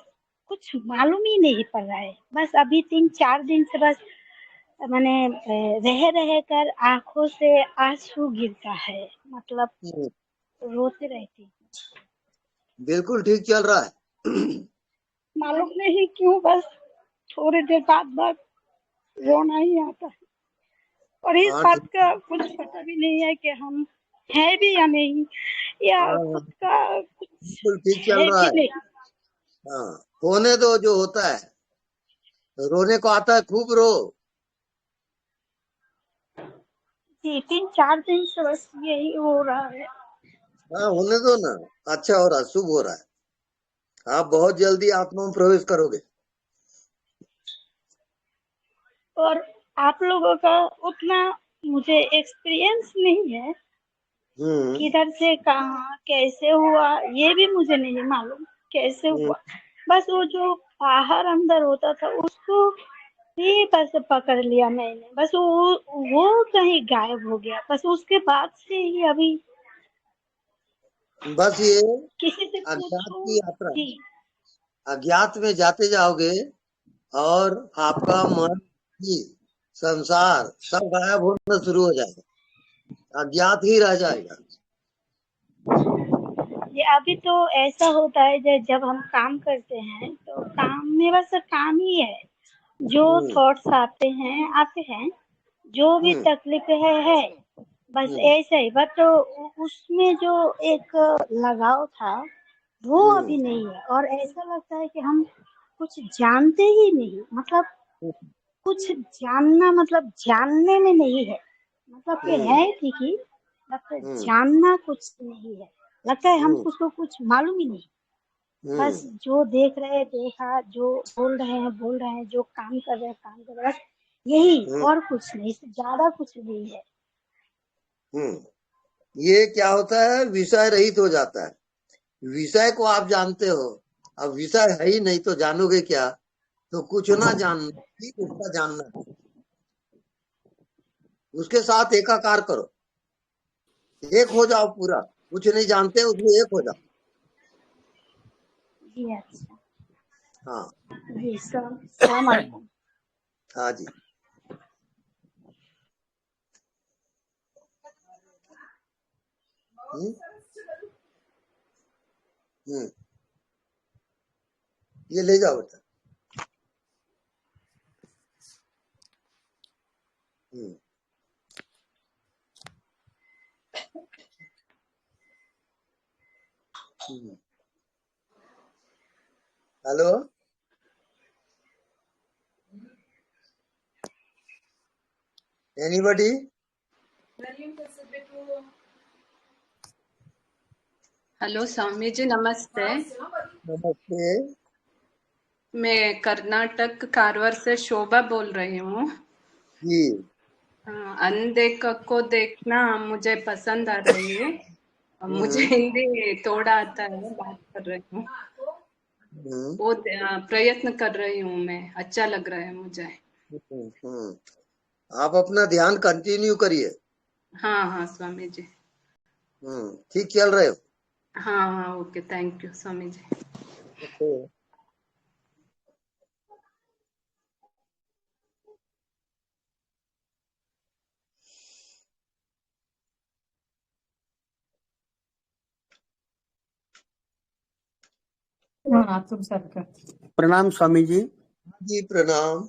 कुछ मालूम ही नहीं पड़ रहा है। बस अभी 3-4 दिन से बस मैंने रह रह कर आंखों से आंसू गिरता है, मतलब रोते रहती। बिल्कुल ठीक चल रहा है। मालूम नहीं क्यों बस थोड़ी देर बाद रोना ही आता है, और इस हाँ बात का कुछ पता भी नहीं है कि हम है भी या नहीं, या हाँ, खुद का कुछ बिल्कुल ठीक चल है रहा भी है। नहीं। हाँ, होने दो जो होता है, रोने को आता है खूब रो। जी 3-4 दिन से बस यही हो रहा है। हाँ, होने दो ना, अच्छा हो रहा है, शुभ हो रहा है। आप बहुत जल्दी आत्मा में प्रवेश करोगे। और आप लोगों का उतना मुझे एक्सपीरियंस नहीं है, किधर से कहाँ कैसे हुआ ये भी मुझे नहीं मालूम कैसे हुआ। बस वो जो बाहर अंदर होता था उसको ही बस पकड़ लिया मैंने, बस वो कहीं गायब हो गया। बस उसके बाद से ही अभी बस ये किसी से अज्ञात पूछूं। की यात्रा, जी अज्ञात में जाते जाओगे और आपका मन ही संसार सब गायब होना शुरू हो जाएगा, अज्ञात ही रह जाएगा। ये अभी तो ऐसा होता है जब हम काम करते हैं तो काम में बस काम ही है, जो थॉट्स आते हैं जो भी तकलीफ है बस ऐसे ही। बट उसमें जो एक लगाव था वो अभी नहीं है, और ऐसा लगता है कि हम कुछ जानते ही नहीं, मतलब कुछ जानना मतलब जानने में नहीं है, मतलब कि है ठीक ही, मतलब जानना कुछ नहीं है। लगता है हमको उसको कुछ मालूम ही नहीं, बस जो देख रहे हैं देखा, जो बोल रहे हैं, जो काम कर रहे हैं बस यही, और कुछ नहीं, इससे ज्यादा कुछ नहीं है। ये क्या होता है, विषय रहित हो जाता है। विषय को आप जानते हो, अब विषय है ही नहीं तो जानोगे क्या? तो कुछ ना जानना ही उसका जानना है, उसके साथ एकाकार करो, एक हो जाओ पूरा। कुछ नहीं जानते उसमें एक हो जाओ। जी अच्छा, हाँ जी सलाम अलैकुम। हाँ जी। ये ले जाओ बेटा। Hello, anybody? हेलो स्वामी जी, नमस्ते। नमस्ते। मैं कर्नाटक कारवार से शोभा बोल रही हूँ जी। अंधे को देखना मुझे पसंद आ रही है। मुझे हिंदी थोड़ा आता है, बात कर रही हूँ, वो प्रयत्न कर रही हूँ मैं, अच्छा लग रहा है मुझे। आप अपना ध्यान कंटिन्यू करिए। हाँ हाँ स्वामी जी। ठीक चल रहे हो? हाँ हाँ okay, thank you Swami ji. प्रणाम स्वामी जी। जी प्रणाम।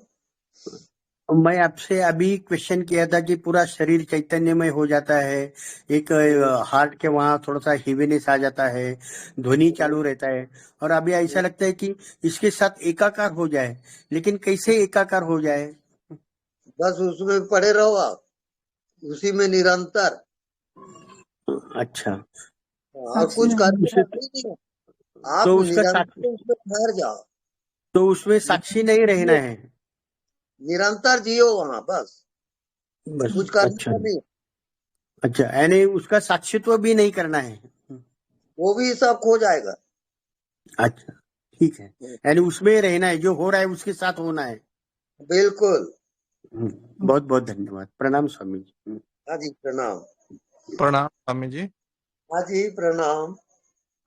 मैं आपसे अभी क्वेश्चन किया था कि पूरा शरीर चैतन्यमय हो जाता है, एक हार्ट के वहाँ थोड़ा सा हेवीनेस आ जाता है, ध्वनि चालू रहता है, और अभी ऐसा लगता है कि इसके साथ एकाकार हो जाए, लेकिन कैसे एकाकार हो जाए? बस उसमें पड़े रहो आप, उसी में निरंतर। अच्छा, और कुछ करने नहीं, आप तो उसका निरंतर उसमें ठहर जाओ। तो उसमें साक्षी नहीं रहना है, निरंतर जियो वहाँ, बस कुछ करने अच्छा का नहीं। अच्छा, यानी उसका साक्षित्व भी नहीं करना है, वो भी सब खो जाएगा। अच्छा ठीक है, यानी उसमें रहना है, जो हो रहा है उसके साथ होना है। बिल्कुल। बहुत बहुत धन्यवाद। प्रणाम स्वामी जी। हाँ जी प्रणाम। प्रणाम स्वामी जी। हाँ जी प्रणाम।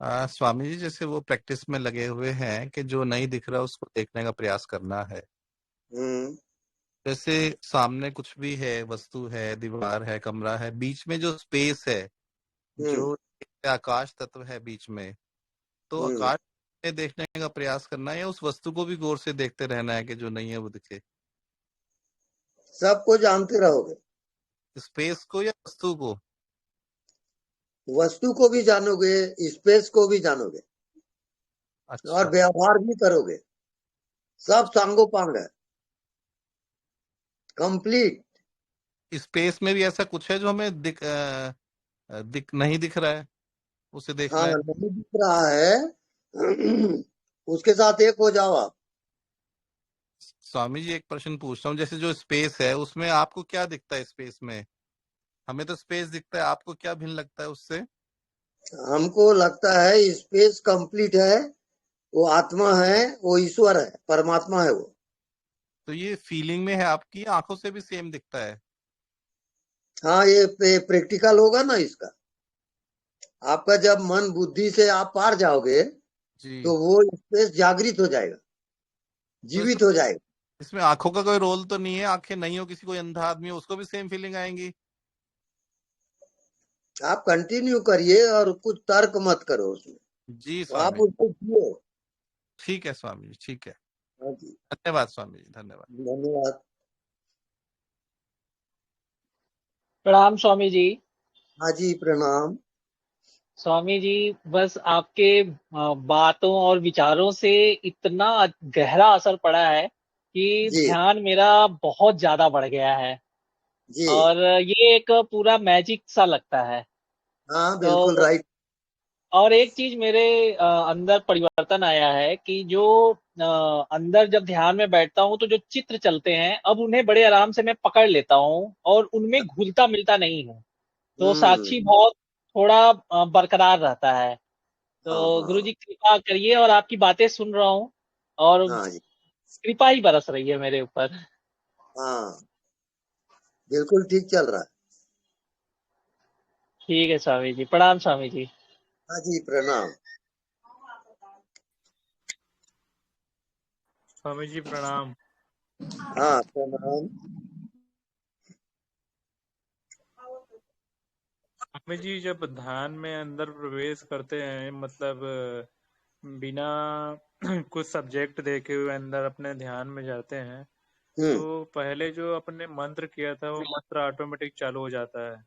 स्वामी जी, जैसे वो प्रैक्टिस में लगे हुए हैं कि जो नहीं दिख रहा उसको देखने का प्रयास करना है। जैसे सामने कुछ भी है, वस्तु है, दीवार है, कमरा है, बीच में जो स्पेस है, जो आकाश तत्व है बीच में, तो आकाश में देखने का प्रयास करना है या उस वस्तु को भी गौर से देखते रहना है कि जो नहीं है वो दिखे? सबको जानते रहोगे, स्पेस को या वस्तु को? वस्तु को भी जानोगे, स्पेस को भी जानोगे। अच्छा। और व्यवहार भी करोगे, सब सांगोपांग है, कंप्लीट। स्पेस में भी ऐसा कुछ है जो हमें नहीं दिख रहा है, उसे देखना हाँ, है? नहीं दिख रहा है उसके साथ एक हो जाओ आप। स्वामी जी, एक प्रश्न पूछता हूँ, जैसे जो स्पेस है उसमें आपको क्या दिखता है? स्पेस में हमें तो स्पेस दिखता है, आपको क्या भिन्न लगता है उससे? हमको लगता है स्पेस कंप्लीट है, वो आत्मा है, वो ईश्वर है, परमात्मा है वो। तो ये फीलिंग में है आपकी, आंखों से भी सेम दिखता है? हाँ, ये प्रैक्टिकल होगा ना इसका। आपका जब मन बुद्धि से आप पार जाओगे जी। तो वो स्पेस जागृत हो जाएगा, जीवित हो जाएगा। इसमें आंखों का कोई रोल तो नहीं है? आंखें नहीं हो, किसी कोई अंधा आदमी हो, उसको भी सेम फीलिंग आएंगी? आप कंटिन्यू करिए और कुछ तर्क मत करो उसमें, जी तो आप स्वामी। उसको जियो। ठीक है स्वामी जी, ठीक है। हाँ जी, धन्यवाद स्वामी जी, धन्यवाद। धन्यवाद। प्रणाम स्वामी जी। हाँ जी, प्रणाम। स्वामी जी, बस आपके बातों और विचारों से इतना गहरा असर पड़ा है कि जी ध्यान मेरा बहुत ज्यादा बढ़ गया है जी। और ये एक पूरा मैजिक सा लगता है। हाँ, बिल्कुल तो राइट। और एक चीज मेरे अंदर परिवर्तन आया है कि जो अंदर जब ध्यान में बैठता हूँ तो जो चित्र चलते हैं अब उन्हें बड़े आराम से मैं पकड़ लेता हूँ और उनमें घुलता मिलता नहीं हूँ। तो साक्षी भाव थोड़ा बरकरार रहता है। हाँ तो हाँ गुरुजी कृपा करिए और आपकी बातें सुन रहा हूँ और हाँ जी, कृपा ही बरस रही है मेरे ऊपर। हाँ, बिल्कुल ठीक चल रहा है। ठीक है स्वामी जी, प्रणाम स्वामी जी। हाँ जी, प्रणाम। स्वामी जी प्रणाम। हाँ, प्रणाम। स्वामी जी, जब ध्यान में अंदर प्रवेश करते हैं, मतलब बिना कुछ सब्जेक्ट देखे हुए अंदर अपने ध्यान में जाते हैं, तो पहले जो अपने मंत्र किया था वो मंत्र ऑटोमेटिक चालू हो जाता है।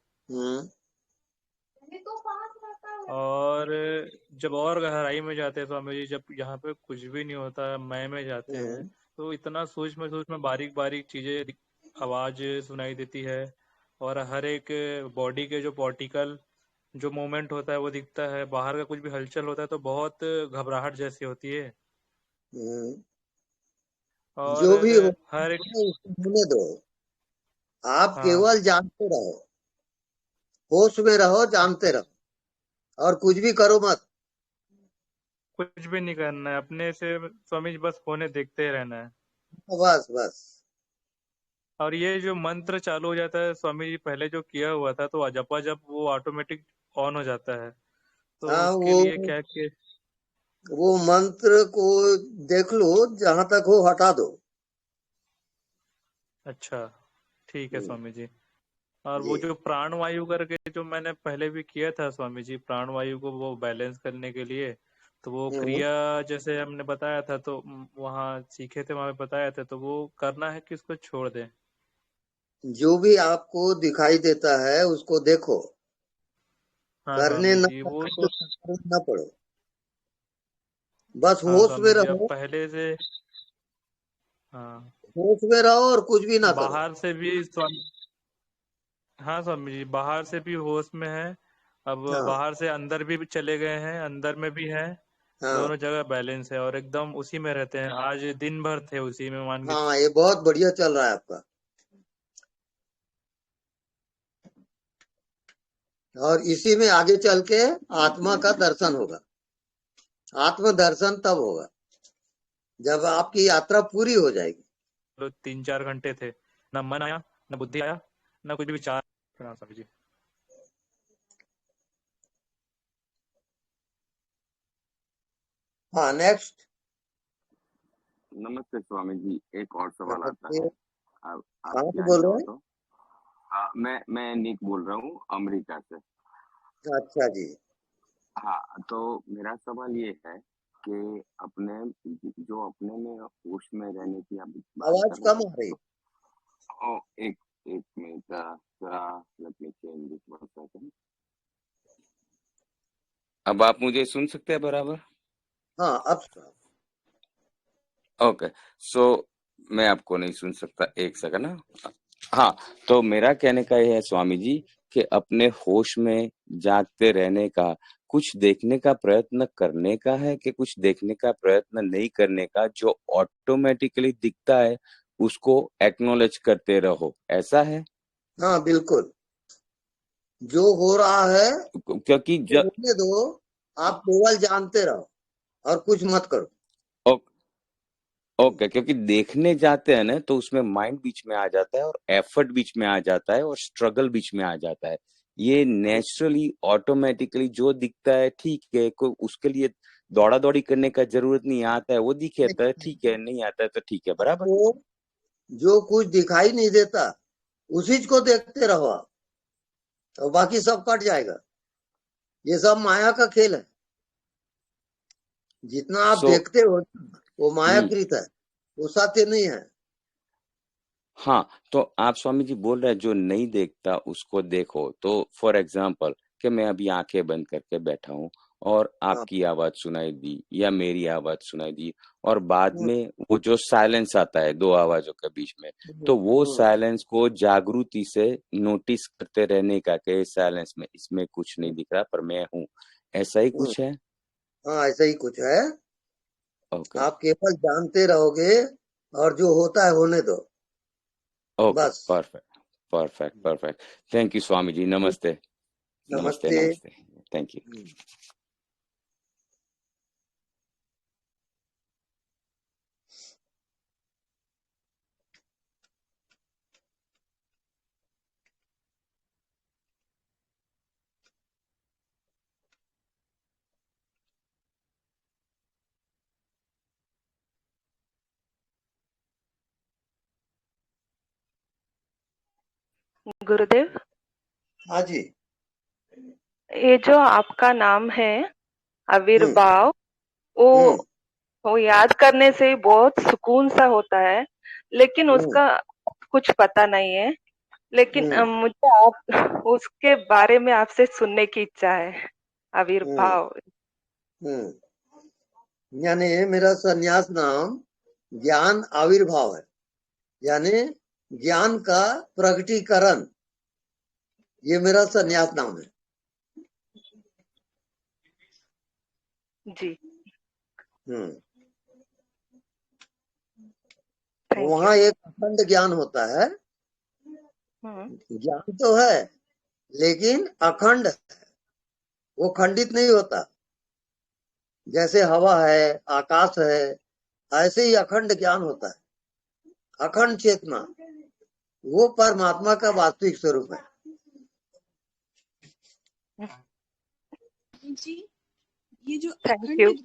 और जब और गहराई में जाते हैं स्वामी जी, जब यहाँ पे कुछ भी नहीं होता, मय में जाते हैं, तो इतना सूक्ष्म सूक्ष्म बारीक बारीक चीजें, आवाज सुनाई देती है और हर एक बॉडी के जो पार्टिकल, जो मूवमेंट होता है वो दिखता है। बाहर का कुछ भी हलचल होता है तो बहुत घबराहट जैसी होती है। और जो भी हो हर एक उसको होने दो, आप हाँ, केवल जानते रहो, होश में रहो, जानते रहो और कुछ भी करो मत। कुछ भी नहीं करना है अपने से स्वामी जी, बस होने देखते रहना है। बस बस। और ये जो मंत्र चालू हो जाता है स्वामी जी, पहले जो किया हुआ था तो जपा जब वो ऑटोमेटिक ऑन हो जाता है, तो हाँ, उसके लिए क्या कि वो मंत्र को देख लो, जहां तक हो हटा दो। अच्छा, ठीक है स्वामी जी। और वो जी जो प्राण वायु करके जो मैंने पहले भी किया था स्वामी जी, प्राण वायु को वो बैलेंस करने के लिए, तो वो क्रिया जैसे हमने बताया था, तो वहाँ सीखे थे, वहां बताया था, तो वो करना है कि उसको छोड़ दें? जो भी आपको दिखाई देता है उसको देखो, हाँ करने स्वामी न जी, वो तो न पड़ो, बस हाँ होश में स्वामी जी, अब रहो, पहले से हाँ होश में रहो और कुछ भी ना करो। बाहर से भी स्वामी, हाँ स्वामी जी, बाहर से भी होश में है, अब हाँ बाहर से अंदर भी चले गए हैं, अंदर में भी है, हाँ दोनों जगह बैलेंस है और एकदम उसी में रहते हैं। आज दिन भर थे उसी में, मान के हाँ, ये बहुत बढ़िया चल रहा है आपका। और इसी में आगे चल के आत्मा का दर्शन होगा। आत्म दर्शन तब होगा जब आपकी यात्रा पूरी हो जाएगी। तो 3-4 घंटे थे, न मन आया, न बुद्धि आया, न कुछ भी विचार। प्रणाम स्वामी जी। हाँ, नेक्स्ट। नमस्ते स्वामी जी, एक और सवाल आता नमस्ते। है, आप कहाँ से ध्यान बोल रहे चाहो हैं? तो। मैं निक बोल रहा हूँ अमेरिका से। अच्छा जी। हाँ, तो मेरा सवाल ये है कि अपने अपने में होश में रहने की आप बात आवाज कर रहे कम हैं आ रही। ओ, एक एक मिनट जरा let me change this one second. अब आप मुझे सुन सकते हैं बराबर? हाँ, अब ओके, सो मैं आपको नहीं सुन सकता, एक सेकंड ना। हाँ, तो मेरा कहने का ये है स्वामी जी कि अपने होश में जागते रहने का, कुछ देखने का प्रयत्न करने का है कि कुछ देखने का प्रयत्न नहीं करने का, जो ऑटोमेटिकली दिखता है उसको एक्नॉलेज करते रहो, ऐसा है? हाँ, बिल्कुल। जो हो रहा है क्योंकि तो होने दो, आप केवल जानते रहो और कुछ मत करो। ओके, क्योंकि देखने जाते हैं ना तो उसमें माइंड बीच में आ जाता है और एफर्ट बीच में आ जाता है और स्ट्रगल बीच में आ जाता है। ये नेचुरली ऑटोमेटिकली जो दिखता है ठीक है, कोई उसके लिए दौड़ा दौड़ी करने का जरूरत नहीं, आता है वो दिखेता है ठीक है, नहीं आता है तो ठीक है, बराबर। तो जो कुछ दिखाई नहीं देता उसी को देखते रहो आप, तो बाकी सब कट जाएगा। ये सब माया का खेल है। जितना आप देखते हो वो मायाकृत है, वो सत्य नहीं है। हाँ, तो आप स्वामी जी बोल रहे हैं जो नहीं देखता उसको देखो, तो फॉर एग्जाम्पल कि मैं अभी आंखें बंद करके बैठा हूँ और आपकी आवाज सुनाई दी या मेरी आवाज सुनाई दी और बाद में वो जो साइलेंस आता है दो आवाजों के बीच में, तो वो साइलेंस को जागृति से नोटिस करते रहने का कि साइलेंस में इसमें कुछ नहीं दिख रहा पर मैं हूँ, ऐसा ही कुछ है? हाँ, ऐसा ही कुछ है। ओके, आप केवल जानते रहोगे और जो होता है होने दो, ओके, बस। Perfect perfect perfect. Thank you Swami ji, नमस्ते नमस्ते नमस्ते। नमस्ते, थैंक यू। गुरुदेव, हाँ जी। ये जो आपका नाम है आविर्भाव, वो याद करने से बहुत सुकून सा होता है, लेकिन उसका कुछ पता नहीं है। लेकिन मुझे आप उसके बारे में आपसे सुनने की इच्छा है। आविर्भाव यानी मेरा संन्यास नाम ज्ञान आविर्भाव है, यानी ज्ञान का प्रकटीकरण, ये मेरा संन्यास नाम है जी। वहाँ एक अखंड ज्ञान होता है। ज्ञान तो है लेकिन अखंड है, वो खंडित नहीं होता। जैसे हवा है, आकाश है, ऐसे ही अखंड ज्ञान होता है। अखंड चेतना वो परमात्मा का वास्तविक स्वरूप है। जी, ये जो अखंड।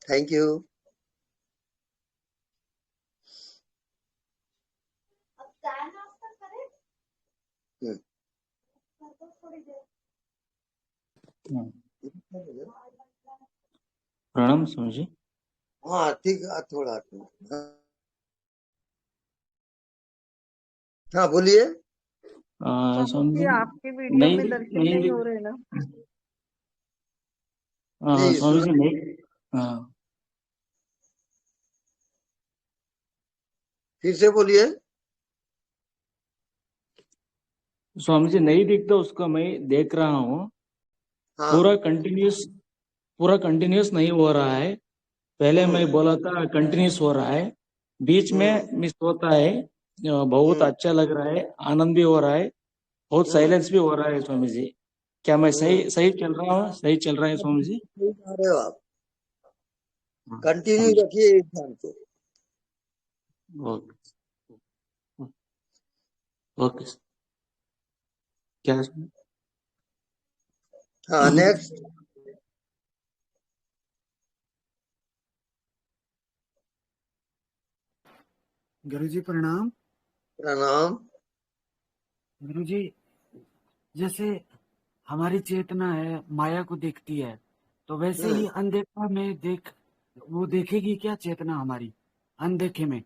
Thank you. प्रणाम स्वामी जी। हाँ ठीक है, थोड़ा हाँ बोलिए। स्वामी जी आपके वीडियो में दर्शन नहीं हो रहे ना? स्वामी जी नहीं। फिर से बोलिए। स्वामी जी नहीं दिखता उसका, मैं देख रहा हूँ। पूरा कंटिन्यूस नहीं हो रहा है। पहले मैं बोला था कंटिन्यूस हो रहा है, बीच में मिस होता है। बहुत अच्छा लग रहा है, आनंद भी हो रहा है, बहुत साइलेंस भी हो रहा है। स्वामी जी क्या मैं सही सही चल रहा हूँ? सही चल रहा है स्वामी जी? सही जा रहे हो आप, कंटिन्यू रखिए इस ध्यान को। ओके क्या? हाँ नेक्स्ट। गुरुजी प्रणाम। प्रणाम। गुरुजी, जैसे हमारी चेतना है माया को देखती है, तो वैसे ही अनदेखा में वो देखेगी क्या चेतना हमारी अनदेखे में?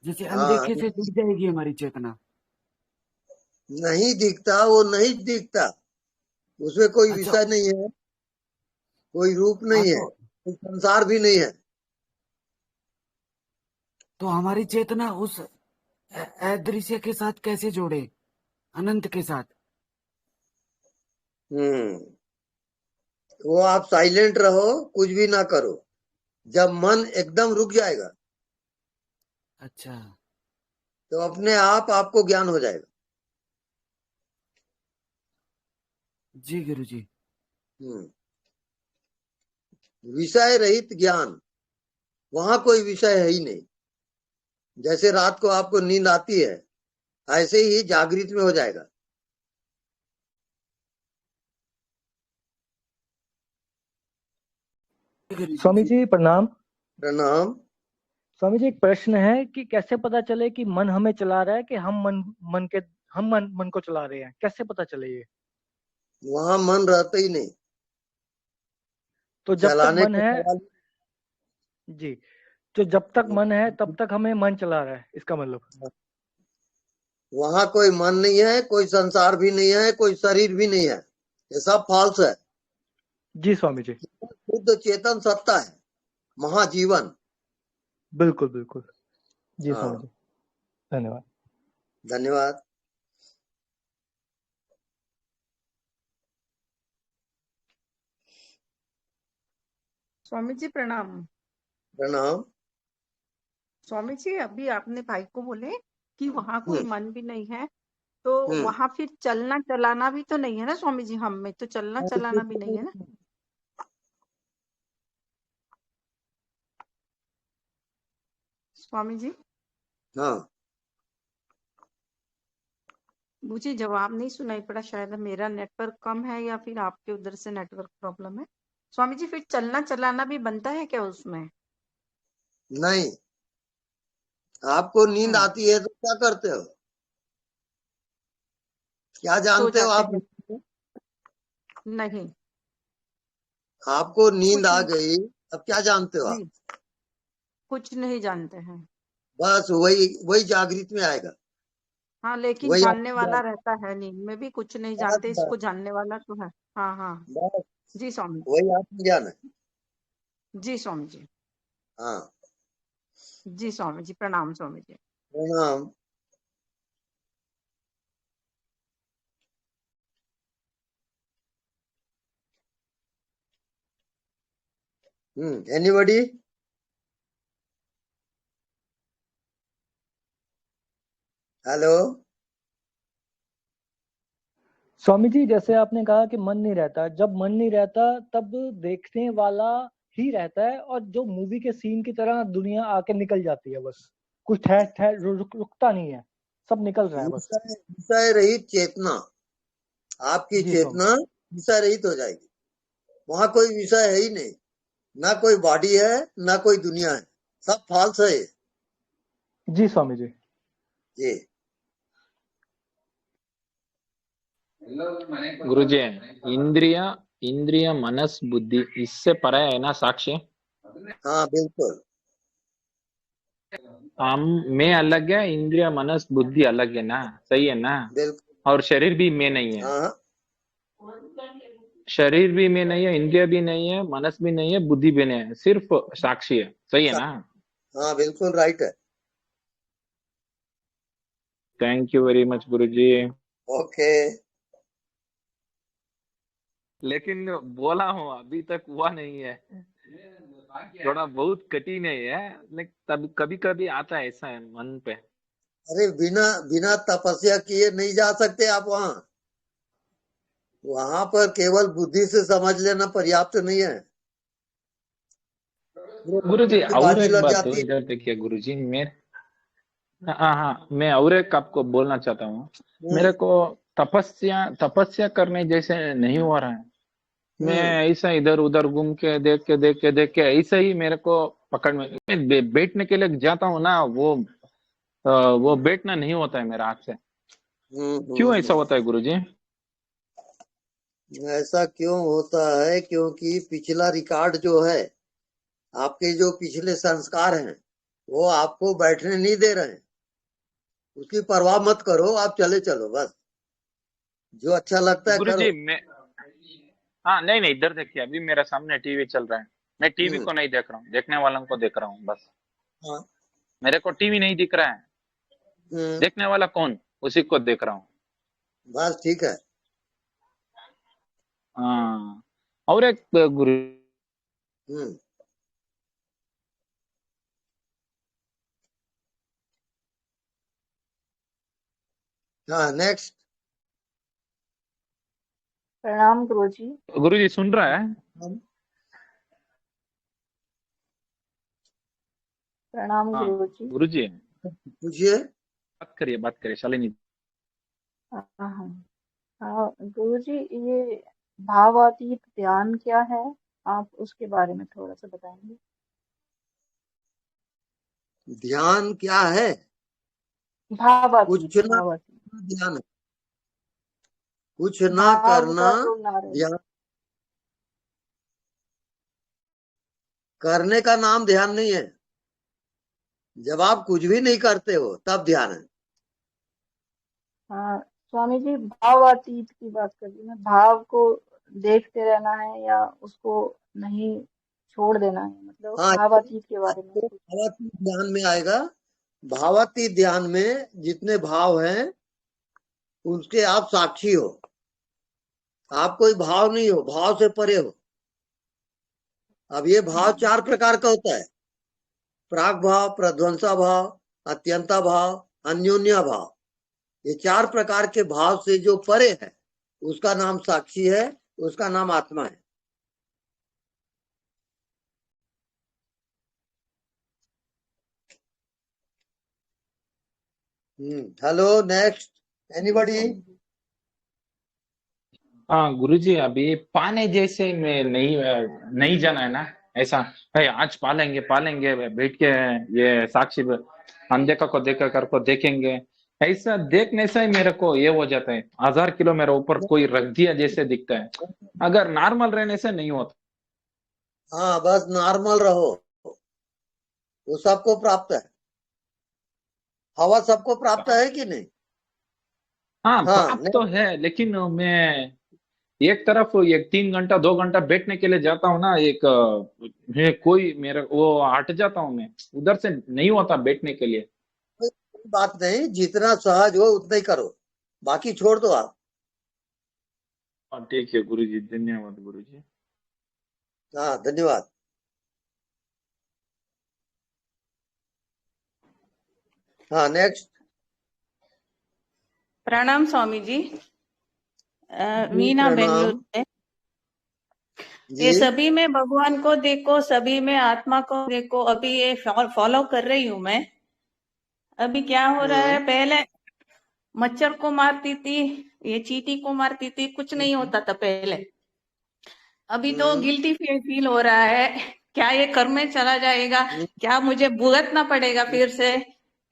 जैसे हाँ, अनदेखे से जुड़ जाएगी हमारी चेतना। नहीं दिखता, वो नहीं दिखता, उसमें कोई अच्छा, विषय नहीं है, कोई रूप नहीं है, कोई संसार भी नहीं है। तो हमारी चेतना उस अदृश्य के साथ कैसे जोड़े, अनंत के साथ? वो आप साइलेंट रहो, कुछ भी ना करो, जब मन एकदम रुक जाएगा अच्छा, तो अपने आप आपको ज्ञान हो जाएगा। जी गुरुजी। विषय रहित ज्ञान, वहां कोई विषय है ही नहीं। जैसे रात को आपको नींद आती है, ऐसे ही जागृत में हो जाएगा। स्वामी जी प्रणाम। प्रणाम। स्वामी जी एक प्रश्न है कि कैसे पता चले कि मन हमें चला रहा है कि हम मन को चला रहे हैं, कैसे पता चले ये? वहां मन रहता ही नहीं, तो जब तक मन का है सवाल। जी, तो जब तक मन है तब तक हमें मन चला रहा है, इसका मतलब? वहां कोई मन नहीं है, कोई संसार भी नहीं है, कोई शरीर भी नहीं है, ये सब फॉल्स है। जी स्वामी जी। शुद्ध चेतन सत्ता है, महाजीवन। बिल्कुल बिल्कुल। जी हाँ, स्वामी जी, धन्यवाद। धन्यवाद। स्वामी जी प्रणाम। प्रणाम। स्वामी जी अभी आपने भाई को बोले कि वहाँ कोई मन भी नहीं है, तो वहाँ फिर चलना चलाना भी तो नहीं है ना स्वामी जी? हम में तो चलना चलाना भी नहीं है ना? स्वामी जी। हाँ, मुझे जवाब नहीं सुनाई पड़ा, शायद मेरा नेटवर्क कम है या फिर आपके उधर से नेटवर्क प्रॉब्लम है। स्वामी जी फिर चलना चलाना भी बनता है क्या उसमें? नहीं। आपको नींद आती है तो क्या करते हो? क्या सो जानते हो जाते आप? हैं। नहीं, आपको नींद कुछ आ गई, अब क्या जानते हो आप? नहीं, कुछ नहीं जानते हैं। बस वही जागृत में आएगा। हाँ, लेकिन वही जानने आपको वाला रहता है, नींद में भी कुछ नहीं जानते, इसको जानने वाला तो है। हाँ हाँ, बस जी स्वामी। वही आत्मज्ञान है। जी स्वामी जी। हाँ, जी स्वामी जी, प्रणाम स्वामी जी। प्रणाम। एनीबॉडी? हेलो। स्वामी जी जैसे आपने कहा कि मन नहीं रहता, जब मन नहीं रहता तब देखने वाला ही रहता है, और जो मूवी के सीन की तरह दुनिया आके निकल जाती है, बस कुछ ठहर रुकता नहीं है, सब निकल रहा है बस। विषय रहित चेतना, आपकी चेतना विषय रहित हो जाएगी। वहां कोई विषय है ही नहीं, ना कोई बॉडी है ना कोई दुनिया है, सब फॉल्स है। जी स्वामी जी। जी गुरुजी, इंद्रिय मनस बुद्धि इससे परे है ना साक्षी? हाँ बिल्कुल। हम मैं अलग है, इंद्रिय मनस बुद्धि अलग है ना, सही है ना? बिल्कुल। और शरीर भी मैं नहीं है। हाँ, शरीर भी मैं नहीं है, इंद्रिय भी नहीं है, मनस भी नहीं है, बुद्धि भी नहीं है, सिर्फ साक्षी है, सही है ना? हाँ बिल्कुल राइट है। Thank you very much Guruji. Okay. लेकिन बोला हूँ अभी तक हुआ नहीं है, थोड़ा बहुत कठिन है, लेकिन तब कभी कभी आता है ऐसा है मन पे। अरे बिना तपस्या किए नहीं जा सकते आप वहां पर केवल बुद्धि से समझ लेना पर्याप्त नहीं है। गुरुजी और बाजी एक लग बात जाती है। इधर देखिए गुरुजी, हाँ मैं और एक आपको बोलना चाहता हूँ। मेरे को तपस्या करने जैसे नहीं हो रहा है, मैं ऐसा इधर उधर घूम के देख के ऐसा ही मेरे को पकड़ में, मैं बैठने के लिए जाता हूँ ना, वो वो बैठना नहीं होता है मेरा हाथ से। क्यों ऐसा होता है गुरुजी? ऐसा क्यों होता है? क्योंकि पिछला रिकॉर्ड जो है, आपके जो पिछले संस्कार हैं, वो आपको बैठने नहीं दे रहे हैं। उसकी परवाह मत करो, आप चले चलो बस, जो अच्छा लगता है गुरुजी करो। मैं हाँ नहीं नहीं, इधर देखिए, अभी मेरे सामने टीवी चल रहा है, मैं टीवी को नहीं देख रहा हूँ, देखने वालों को देख रहा हूँ बस। हाँ। मेरे को टीवी नहीं दिख रहा है, देखने वाला कौन, उसी को देख रहा हूँ। बस ठीक है। हाँ, और एक गुरु हाँ, नेक्स्ट। प्रणाम गुरुजी। गुरुजी सुन रहा है? प्रणाम हाँ गुरुजी। गुरुजी पूछिए। बात करिए शालिनी। हाँ गुरुजी, ये भावातीत ध्यान क्या है, आप उसके बारे में थोड़ा सा बताएंगे? ध्यान क्या है? भावातीत। कुछ ना ध्यान है, कुछ ना भाव करना का जो नारा है। ध्यान। करने का नाम ध्यान नहीं है। जब आप कुछ भी नहीं करते हो तब ध्यान है। हाँ स्वामी जी, भावातीत की बात कर रही हूँ। भाव को देखते रहना है या उसको नहीं छोड़ देना है, मतलब हाँ, भावातीत के बारे में। आपको भावातीत ध्यान में आएगा। भावातीत ध्यान में जितने भाव हैं उसके आप साक्षी हो। आप कोई भाव नहीं हो, भाव से परे हो। अब ये भाव 4 प्रकार का होता है: प्राग भाव, प्रध्वंसा भाव, अत्यंता भाव, अन्योन्या भाव। ये 4 प्रकार के भाव से जो परे है उसका नाम साक्षी है, उसका नाम आत्मा है। Hello, next anybody? हाँ गुरुजी, अभी पाने जैसे में नहीं जाना है ना, ऐसा भाई आज पालेंगे बैठ के, ये साक्षी अनदेखा को देखा कर को देखेंगे, ऐसा देखने से ही मेरे को ये हो जाता है, 1000 किलो मेरे ऊपर कोई रख दिया जैसे दिखता है। अगर नॉर्मल रहने से नहीं होता। हाँ, बस नॉर्मल रहो, वो सबको प्राप्त है। हवा सबको प्राप्त है कि नहीं? हाँ प्राप्त तो है, लेकिन मैं एक तरफ 3 घंटा 2 घंटा बैठने के लिए जाता हूँ ना, कोई मेरे वो हट जाता हूँ मैं, उधर से नहीं होता बैठने के लिए। बात नहीं, जितना सहज हो उतना ही करो, बाकी छोड़ दो आप। ठीक है गुरुजी, धन्यवाद गुरुजी। हाँ, धन्यवाद। हाँ, नेक्स्ट। प्रणाम स्वामी जी। वीणा बेंगलुरु से। ये सभी में भगवान को देखो, सभी में आत्मा को देखो, अभी ये फॉलो कर रही हूँ मैं। अभी क्या हो रहा है, पहले मच्छर को मारती थी, ये चींटी को मारती थी, कुछ नहीं होता था पहले। अभी तो गिल्टी फील हो रहा है। क्या ये कर्म में चला जाएगा? क्या मुझे भुगतना पड़ेगा फिर से?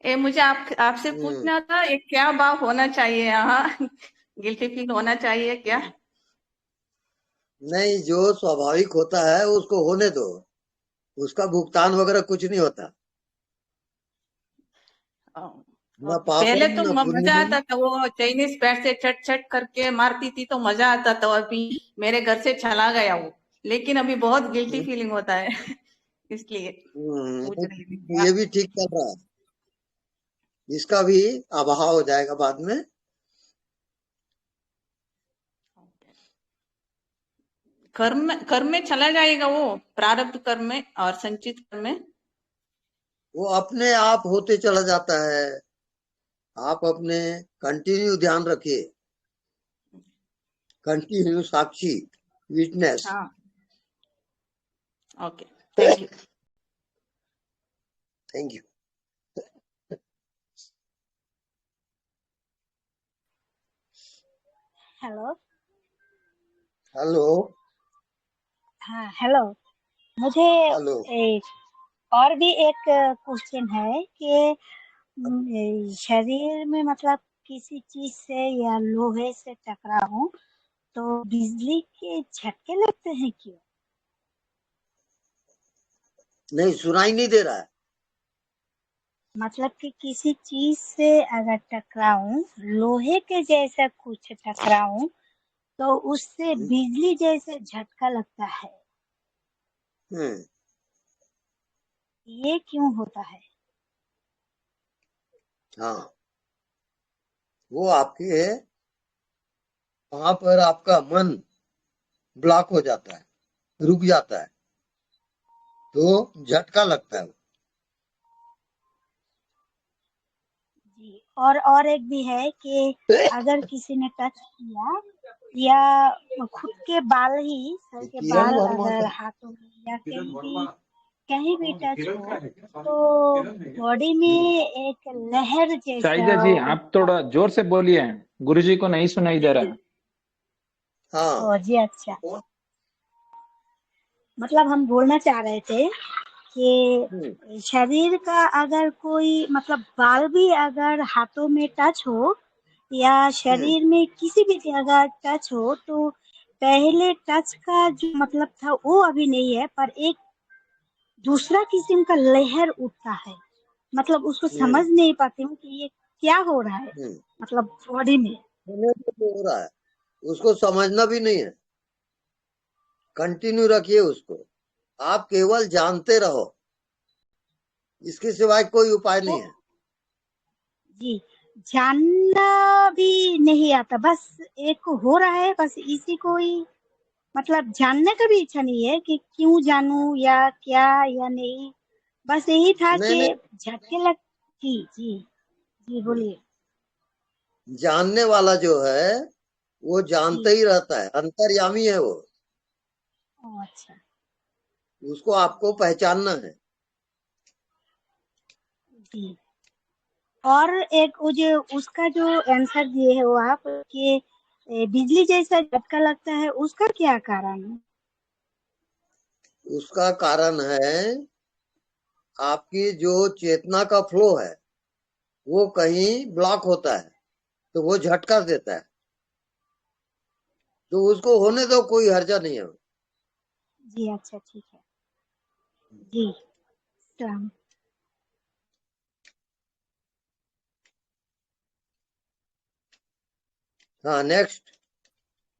ये मुझे आपसे पूछना था, ये क्या भाव होना चाहिए यहाँ? गिल्टी फील होना चाहिए क्या? नहीं, जो स्वाभाविक होता है उसको होने दो, उसका भुगतान वगैरह कुछ नहीं होता। पहले तो मजा आता था, वो चाइनीज पैर से चट चट करके मारती थी तो मजा आता था, अभी मेरे घर से चला गया वो, लेकिन अभी बहुत गिल्टी फीलिंग होता है इसलिए पूछ रही थी। ये भी ठीक चल रहा है, इसका भी अभाव हो जाएगा बाद में। कर्म में चला जाएगा वो, प्रारब्ध कर्म में और संचित कर्म में वो अपने आप होते चला जाता है। आप अपने कंटिन्यू ध्यान रखिए, कंटिन्यू साक्षी, विटनेस। हाँ, okay, thank you. Thank you. Hello. Hello. हाँ हेलो। मुझे हेलो। और भी एक क्वेश्चन है कि शरीर में मतलब किसी चीज से या लोहे से टकराऊं तो बिजली के झटके लगते हैं क्यों? नहीं, सुनाई नहीं दे रहा है। मतलब कि किसी चीज से अगर टकराऊं, लोहे के जैसा कुछ टकराऊं तो उससे बिजली जैसे झटका लगता है। ये क्यों होता है? हाँ, वो आपके वहां पर आपका मन ब्लॉक हो जाता है, रुक जाता है, तो झटका लगता है। जी, और एक भी है कि अगर किसी ने टच किया या खुद के बाल ही, सर के बाल अगर हाथों में या कहीं भी टच हो तो बॉडी में एक लहर शाहिदा जैसा जी, आप थोड़ा जोर से बोलिए, गुरुजी को नहीं सुनाई दे रहा। हाँ जी, अच्छा। मतलब हम बोलना चाह रहे थे कि शरीर का अगर कोई मतलब बाल भी अगर हाथों में टच हो या शरीर में किसी भी जगह टच हो तो पहले टच का जो मतलब था वो अभी नहीं है, पर एक दूसरा किस्म का लहर उठता है। मतलब उसको समझ नहीं पाती हूँ कि ये क्या हो रहा है, मतलब बॉडी में हो रहा है, उसको समझना भी नहीं है। कंटिन्यू रखिए उसको, आप केवल जानते रहो, इसके सिवाय कोई उपाय नहीं है। जी, जानना भी नहीं आता, बस एक हो रहा है, बस इसी को ही मतलब जानने का भी इच्छा नहीं है कि क्यों जानूं या क्या या नहीं, बस यही था नहीं कि नहीं, झटके लग। जी जी जी, बोलिए। जानने वाला जो है वो जानते ही रहता है, अंतर्यामी है वो, अच्छा। उसको आपको पहचानना है। जी, और एक वो जो उसका जो आंसर दिए है वो आप कि बिजली जैसा झटका लगता है, उसका क्या कारण है? उसका कारण है आपकी जो चेतना का फ्लो है वो कहीं ब्लॉक होता है, तो वो झटका देता है, तो उसको होने दो, कोई हर्जा नहीं है। जी, अच्छा, ठीक है जी। सलाम। हाँ, नेक्स्ट।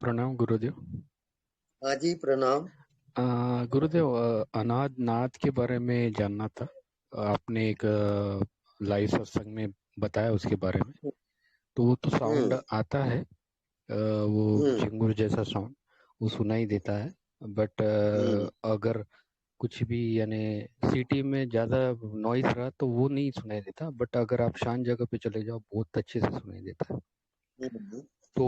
प्रणाम गुरुदेव। हाँ जी, प्रणाम। गुरुदेव, अनाद नाद के बारे में जानना था। आपने एक लाइव सत्संग में बताया उसके बारे में, तो वो तो साउंड आता है, वो झिंगुर जैसा साउंड वो सुनाई देता है, बट अगर कुछ भी यानी सिटी में ज्यादा नॉइज रहा तो वो नहीं सुनाई देता, बट अगर आप शांत जगह पे चले जाओ बहुत अच्छे से सुनाई देता है। तो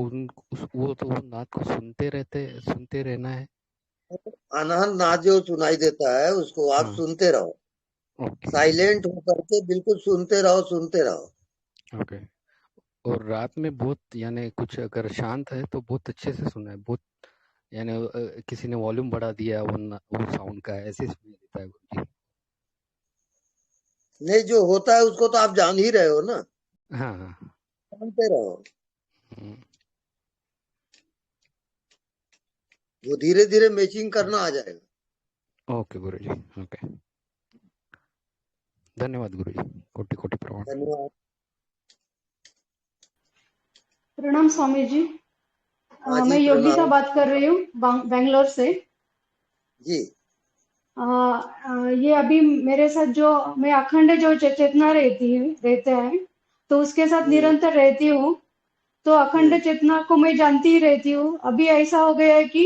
वो नाद को सुनते रहना है। अनहद नाद जो सुनाई देता है उसको आप सुनते रहो, साइलेंट होकर के बिल्कुल सुनते रहो, सुनते रहो। ओके। और रात में बहुत यानी कुछ अगर शांत है तो बहुत अच्छे से सुना है, बहुत यानी किसी ने वॉल्यूम बढ़ा दिया वो साउंड का ऐसे सुनाई देता है गुरुजी। नहीं, जो होता है उसको तो आप जान ही रहे हो ना। हाँ हाँ, सुनते रहो, वो धीरे धीरे मैचिंग करना आ जाएगा। ओके गुरुजी, ओके। धन्यवाद गुरुजी, कोटि कोटि प्रणाम। धन्यवाद। प्रणाम स्वामी जी। हाँ जी, मैं योगिता प्रणाम बात कर रही हूँ बेंगलोर से जी। ये अभी मेरे साथ जो मैं अखंड जो चेतना रहते हैं तो उसके साथ निरंतर रहती हूँ, तो अखंड चेतना को मैं जानती ही रहती हूँ। अभी ऐसा हो गया है कि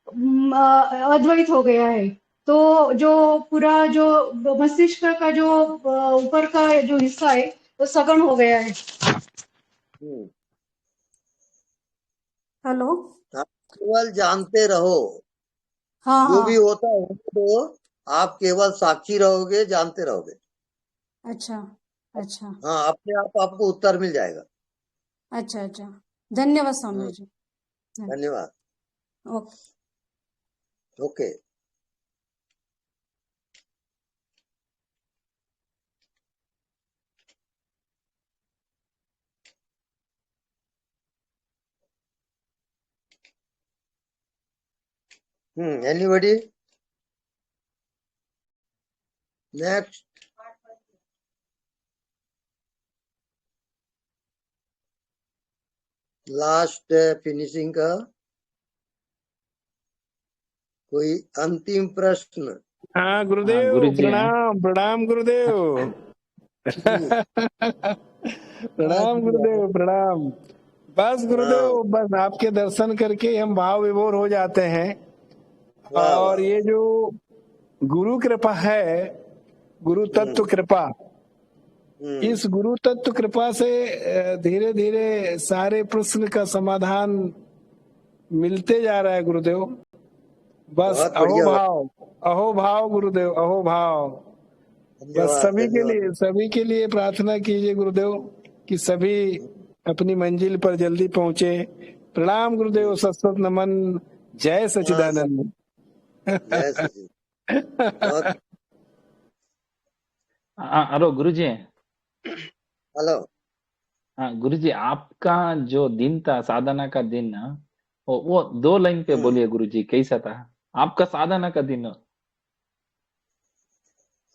अद्वैत हो गया है, तो जो पूरा जो मस्तिष्क का जो ऊपर का जो हिस्सा है वो सगुण हो गया है। हेलो, आप केवल जानते रहो, हाँ जो भी हाँ, होता है तो आप केवल साक्षी रहोगे, जानते रहोगे। अच्छा अच्छा हाँ, अपने आप आपको उत्तर मिल जाएगा। अच्छा अच्छा, धन्यवाद स्वामी जी। धन्यवाद। Okay. Okay. Anybody? Next. Last finishing का कोई अंतिम प्रश्न? हाँ गुरुदेव, गुरुजी हैं। प्रणाम प्रणाम गुरुदेव। प्रणाम गुरुदेव, प्रणाम। बस गुरुदेव, बस आपके दर्शन करके हम भाव विभोर हो जाते हैं। और ये जो गुरु कृपा है, गुरु तत्व कृपा, इस गुरु तत्व कृपा से धीरे धीरे सारे प्रश्न का समाधान मिलते जा रहा है गुरुदेव। बस अहो भाव गुरुदेव, अहो भाव। बस सभी के लिए प्रार्थना कीजिए गुरुदेव कि सभी अपनी मंजिल पर जल्दी पहुंचे। प्रणाम गुरुदेव, सत नमन, जय सच्चिदानंद। जय सच्चिदानंद। हेलो गुरुजी। हेलो। हाँ गुरुजी, आपका जो दिन था, साधना का दिन, वो 2 लाइन पे बोलिए गुरुजी, कैसा था आपका साधना का दिन?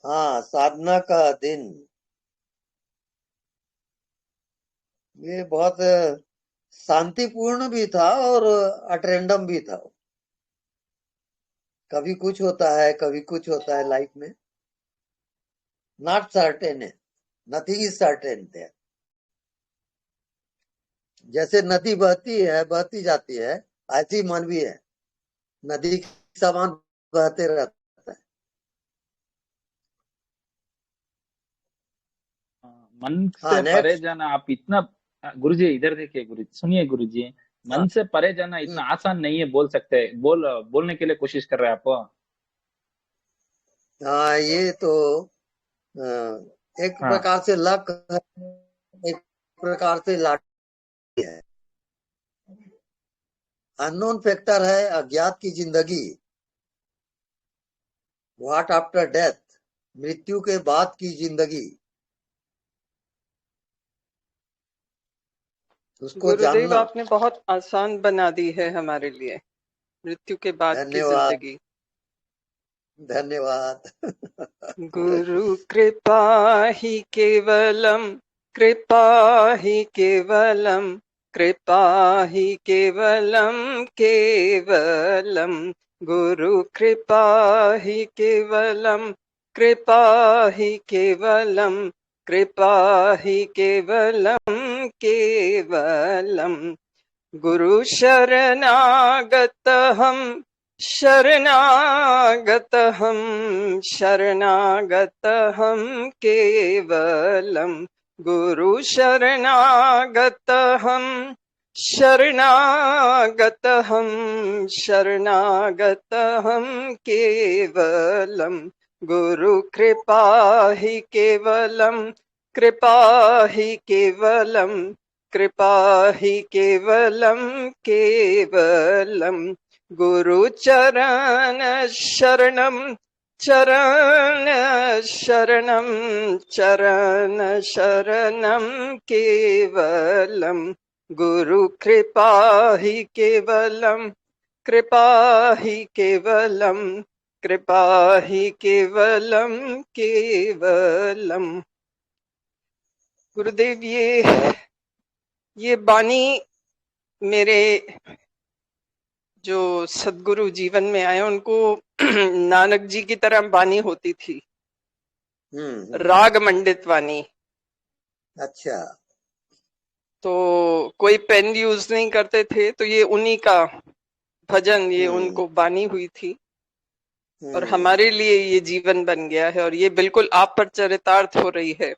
हाँ, साधना का दिन ये बहुत शांतिपूर्ण भी था और अटेंडम भी था। कभी कुछ होता है, कभी कुछ होता है लाइफ में। नॉट सर्टेन है, नथिंग इज सर्टेन है। जैसे नदी बहती है, बहती जाती है, ऐसी मन भी है, नदी के समान बहते रहता है। मन से परे जाना, आप इतना, गुरुजी इधर देखिए, गुरुजी सुनिए, गुरुजी मन से परे जाना इतना आसान नहीं है, बोल सकते, बोलने के लिए कोशिश कर रहे हैं आप। हाँ, ये तो एक प्रकार से लक है, एक प्रकार से लाठी है। अननोन फैक्टर है अज्ञात की जिंदगी। व्हाट आफ्टर डेथ, मृत्यु के बाद की जिंदगी, उसको गुरुदेव जानना। आपने बहुत आसान बना दी है हमारे लिए, मृत्यु के बाद की जिंदगी। धन्यवाद। गुरु कृपा ही केवलम, कृपा ही केवलम, कृपा ही केवलम, केवलम। गुरु कृपा ही केवलम, कृपा ही केवलम, कृपा ही केवलम, केवलम। गुरु शरणागत हम, शरणागत हम, शरणागत हम, केवलम। गुरु शरणागत हम, शरणागत हम, शरणागत हम, केवलम। गुरु कृपा ही केवलम, कृपा ही केवलम, कृपा ही केवलम, केवलम। गुरु चरण शरणम, चरण शरणम, चरण शरणम, केवलम। गुरु कृपा ही केवलम, कृपा ही केवलम, कृपा ही केवलम, केवलम। गुरुदेव, ये बानी मेरे जो सदगुरु जीवन में आए, उनको नानक जी की तरह बानी होती थी, राग मंडित वाणी। अच्छा। तो कोई पेन यूज नहीं करते थे, तो ये उन्हीं का भजन, ये उनको बानी हुई थी और हमारे लिए ये जीवन बन गया है। और ये बिल्कुल आप पर चरितार्थ हो रही है।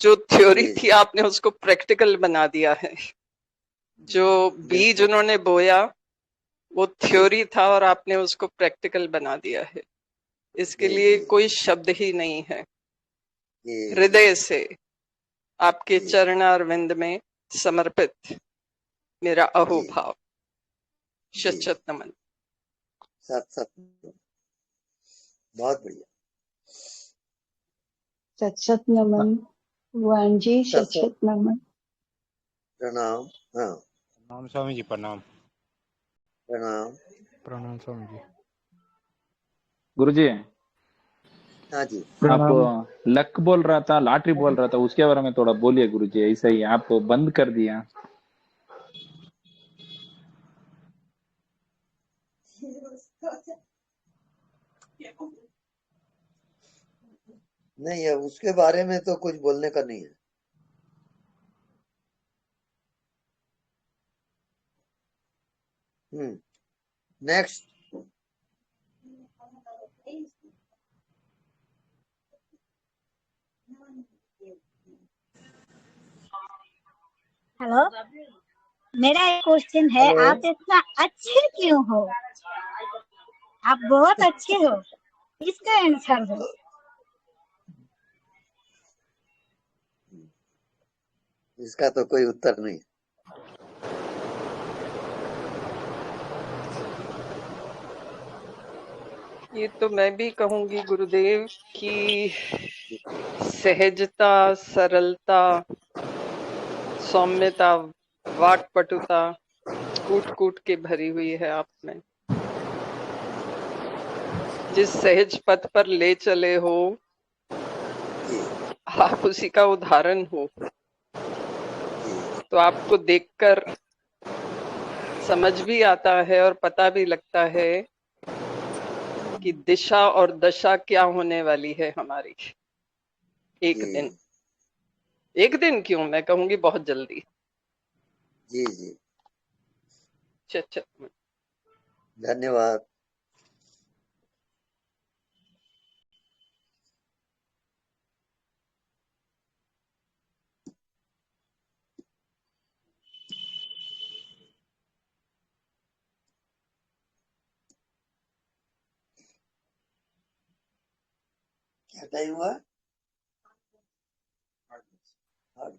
जो थ्योरी थी आपने उसको प्रैक्टिकल बना दिया है। जो बीज उन्होंने बोया वो थ्योरी था और आपने उसको प्रैक्टिकल बना दिया है। इसके लिए कोई शब्द ही नहीं है। हृदय से आपके चरणारविंद में समर्पित मेरा अहोभाव। शत शत नमन। सत बहुत बढ़िया। सत नमन भगवान जी, सत नमन। प्रणाम। हाँ, प्रणाम स्वामी जी, प्रणाम। प्रणाम। प्रणाम स्वामी जी। गुरुजी हाँ जी आप लक बोल रहा था, लॉटरी बोल रहा था, उसके बारे में थोड़ा बोलिए गुरुजी। ऐसा ही आप बंद कर दिया। नहीं है, उसके बारे में तो कुछ बोलने का नहीं है। नेक्स्ट। हेलो, मेरा एक क्वेश्चन है। हेलो। आप इतना अच्छे क्यों हो? आप बहुत अच्छे हो, इसका आंसर दो। इसका तो कोई उत्तर नहीं। ये तो मैं भी कहूंगी गुरुदेव कि सहजता, सरलता, सौम्यता, वाक्पटुता कूट कूट के भरी हुई है आप में। जिस सहज पथ पर ले चले हो आप उसी का उदाहरण हो। तो आपको देखकर समझ भी आता है और पता भी लगता है कि दिशा और दशा क्या होने वाली है हमारी। एक दिन क्यों, मैं कहूंगी बहुत जल्दी। जी जी, अच्छा, धन्यवाद। क्या टाइम हुआ?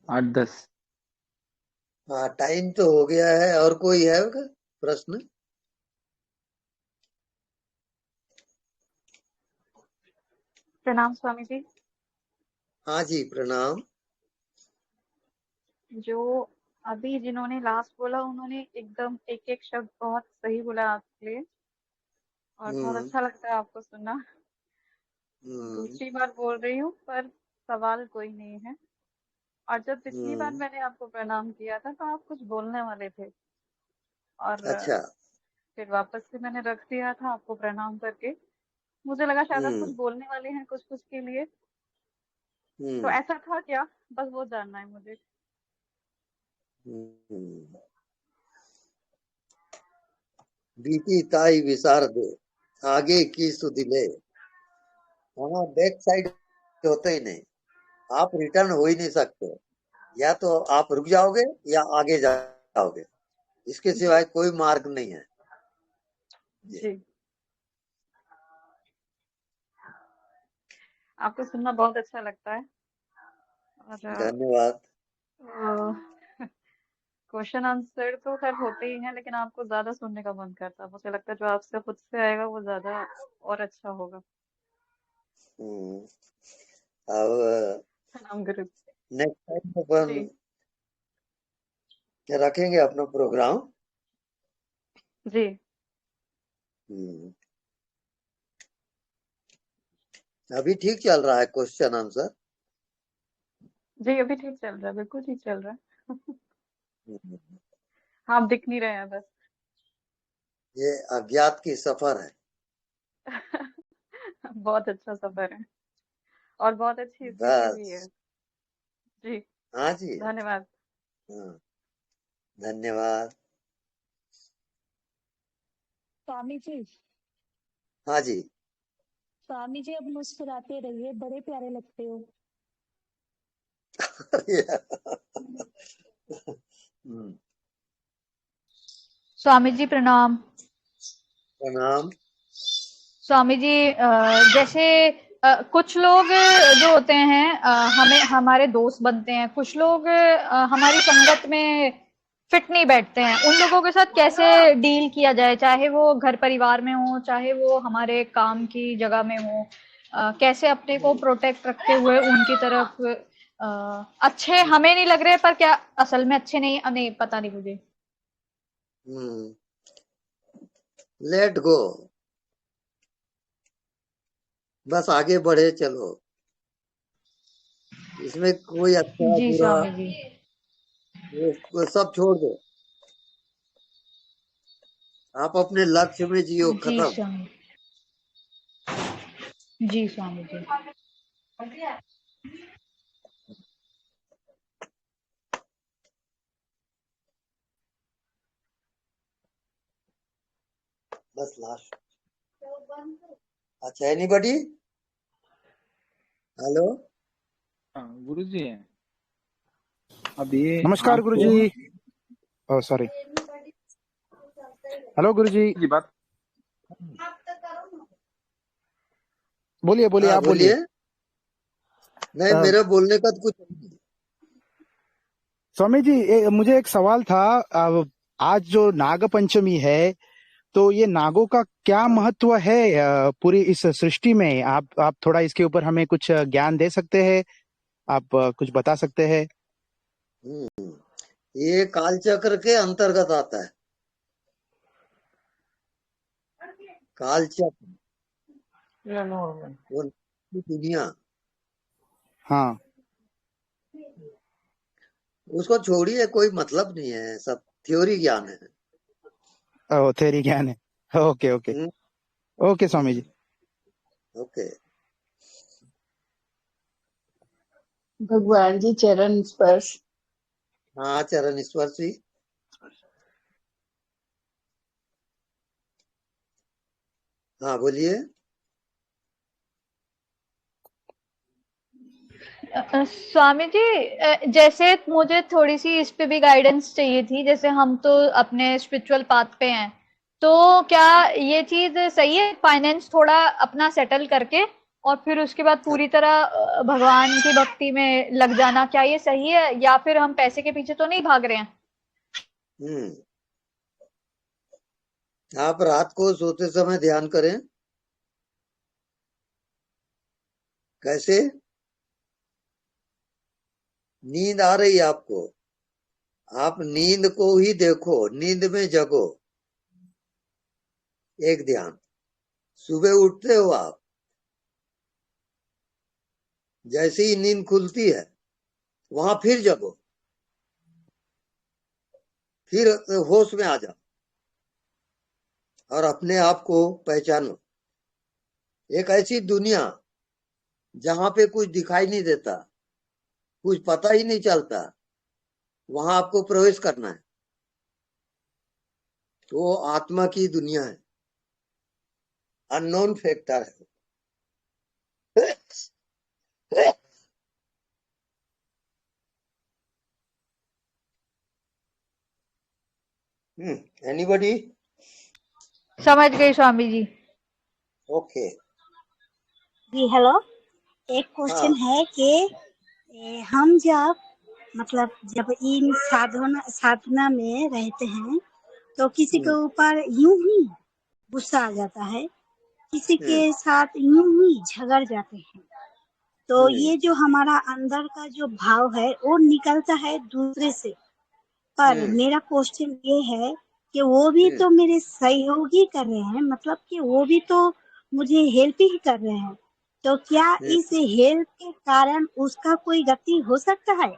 8-10। हाँ, टाइम तो हो गया है। और कोई है प्रश्न? प्रणाम स्वामी जी। हाँ जी, प्रणाम। जो अभी जिन्होंने लास्ट बोला उन्होंने एकदम एक एक शब्द बहुत सही बोला आपके लिए, और बहुत अच्छा लगता है आपको सुनना। दूसरी बार बोल रही हूँ पर सवाल कोई नहीं है। और जब पिछली बार मैंने आपको प्रणाम किया था तो आप कुछ बोलने वाले थे, और अच्छा। फिर वापस से मैंने रख दिया था आपको प्रणाम करके। मुझे लगा शायद आप कुछ बोलने वाले हैं कुछ कुछ के लिए। तो ऐसा था क्या? बस वो जानना है मुझे। बीती ताई विसार दे, आगे की सुधिले। वहाँ बैक साइड होते ही नहीं, आप रिटर्न हो ही नहीं सकते। या तो आप रुक जाओगे या आगे जाओगे, इसके सिवाय कोई मार्ग नहीं है। जी, आपको सुनना बहुत अच्छा लगता है। और धन्यवाद। क्वेश्चन आंसर तो खैर होते ही हैं, लेकिन आपको ज्यादा सुनने का मन करता है। मुझे लगता है जो आपसे खुद से आएगा वो ज्यादा और अच्छा होगा। अब प्रणाम गुरु। नेक्स्ट टाइम अपन रखेंगे अपना प्रोग्राम। जी अभी ठीक चल रहा है क्वेश्चन आंसर? जी, अभी ठीक चल रहा है, बिल्कुल ठीक चल रहा है। आप दिख नहीं रहे हैं बस। ये अज्ञात की सफर है। बहुत अच्छा सफर है और बहुत अच्छी स्थिति भी है। बस। जी हाँ जी, धन्यवाद। हाँ, धन्यवाद। स्वामी जी। हाँ जी। स्वामी जी, अब मुस्कुराते रहिए, बड़े प्यारे लगते हो। स्वामी जी प्रणाम। प्रणाम। स्वामी जी जैसे कुछ लोग जो होते हैं हमें हमारे दोस्त बनते हैं, कुछ लोग हमारी संगत में फिट नहीं बैठते हैं। उन लोगों के साथ कैसे डील किया जाए, चाहे वो घर परिवार में हो, चाहे वो हमारे काम की जगह में हो। कैसे अपने को प्रोटेक्ट रखते हुए उनकी तरफ अच्छे हमें नहीं लग रहे, पर क्या असल में अच्छे नहीं पता नहीं मुझे। Let go. बस आगे बढ़े चलो, इसमें कोई अच्छा जी बुरा स्वामी जी। वो सब छोड़ दो, आप अपने लक्ष्य में जियो, जी खत्म। स्वामी जी। स्वामी जी। बस लास्ट। अच्छा, एनीबॉडी? हेलो गुरुजी अभी नमस्कार आपको गुरुजी। सॉरी। हेलो गुरुजी। जी बात बोलिए बोलिए, हाँ आप बोलिए। बोलिए। नहीं, मेरा बोलने का तो कुछ स्वामी जी, मुझे एक सवाल था। आज जो नाग पंचमी है, तो ये नागों का क्या महत्व है पूरी इस सृष्टि में? आप थोड़ा इसके ऊपर हमें कुछ ज्ञान दे सकते हैं? आप कुछ बता सकते हैं? ये कालचक्र के अंतर्गत आता है। कालचक्र वो दुनिया, हाँ, उसको छोड़िए, कोई मतलब नहीं है, सब थ्योरी ज्ञान है। थेरी ज्ञान है। ओके ओके ओके स्वामी जी। ओके। भगवान जी चरण स्पर्श। हाँ, चरण स्पर्श ही। हाँ बोलिए। स्वामी जी, जैसे मुझे थोड़ी सी इस पे भी गाइडेंस चाहिए थी। जैसे हम तो अपने स्पिरिचुअल पाथ पे हैं, तो क्या ये चीज सही है फाइनेंस थोड़ा अपना सेटल करके और फिर उसके बाद पूरी तरह भगवान की भक्ति में लग जाना, क्या ये सही है? या फिर हम पैसे के पीछे तो नहीं भाग रहे हैं? आप रात को सोते समय ध्यान करें। कैसे? नींद आ रही है आपको, आप नींद को ही देखो, नींद में जगो। एक ध्यान। सुबह उठते हो आप, जैसे ही नींद खुलती है वहां फिर जगो, फिर होश में आ जाओ और अपने आप को पहचानो। एक ऐसी दुनिया जहां पे कुछ दिखाई नहीं देता, कुछ पता ही नहीं चलता, वहां आपको प्रवेश करना है। तो वो आत्मा की दुनिया है, अननोन फैक्टर है। एनीबॉडी? समझ गई स्वामी जी। ओके। जी हेलो, एक क्वेश्चन है कि हम जब इन साधना में रहते हैं तो किसी के ऊपर यूं ही गुस्सा आ जाता है, किसी के साथ यूं ही झगड़ जाते हैं, तो ये जो हमारा अंदर का जो भाव है वो निकलता है दूसरे से। पर मेरा क्वेश्चन ये है कि वो भी तो मेरे सहयोगी कर रहे हैं, मतलब कि वो भी तो मुझे हेल्प ही कर रहे हैं, तो क्या इस हेल्प के कारण उसका कोई गति हो सकता है?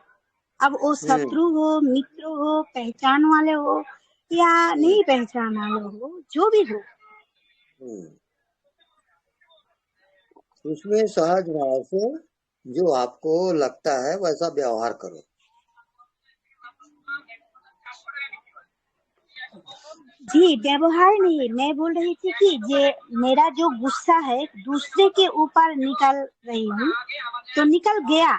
अब वो शत्रु हो, मित्र हो, पहचान वाले हो या नहीं पहचान वाले हो, जो भी हो। उसमें सहज भाव से जो आपको लगता है वैसा व्यवहार करो। जी व्यवहार नहीं, मैं बोल रही थी कि ये मेरा जो गुस्सा है दूसरे के ऊपर निकल रही हूँ, तो निकल गया,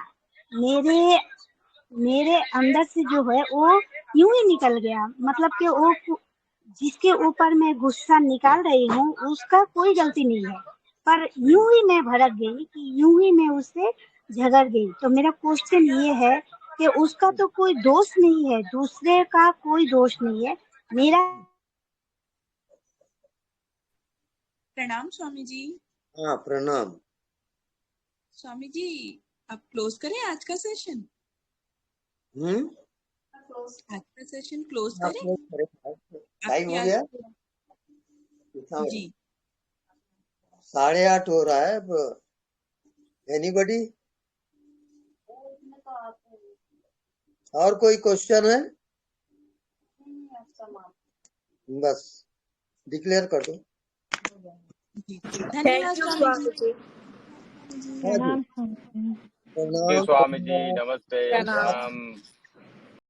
मेरे अंदर से जो है वो यूं ही निकल गया, मतलब कि वो जिसके ऊपर मैं गुस्सा निकाल रही हूँ उसका कोई गलती नहीं है, पर यूं ही मैं भड़क गई कि यूं ही मैं उससे झगड़ गई। तो मेरा क्वेश्चन ये है कि उसका तो कोई दोष नहीं है, दूसरे का कोई दोष नहीं है, मेरा। प्रणाम स्वामी जी। हाँ प्रणाम। स्वामी जी अब क्लोज करें आज का सेशन? आज का सेशन क्लोज करें? टाइम हो गया। जी 8:30 हो रहा है। एनीबडी और कोई क्वेश्चन है? बस डिक्लेयर कर दो। धन्यवाद स्वामी जी। हाँ जी, प्रणाम स्वामी जी। प्रणाम स्वामी जी प्रणाम नमस्ते प्रणाम। प्रणाम।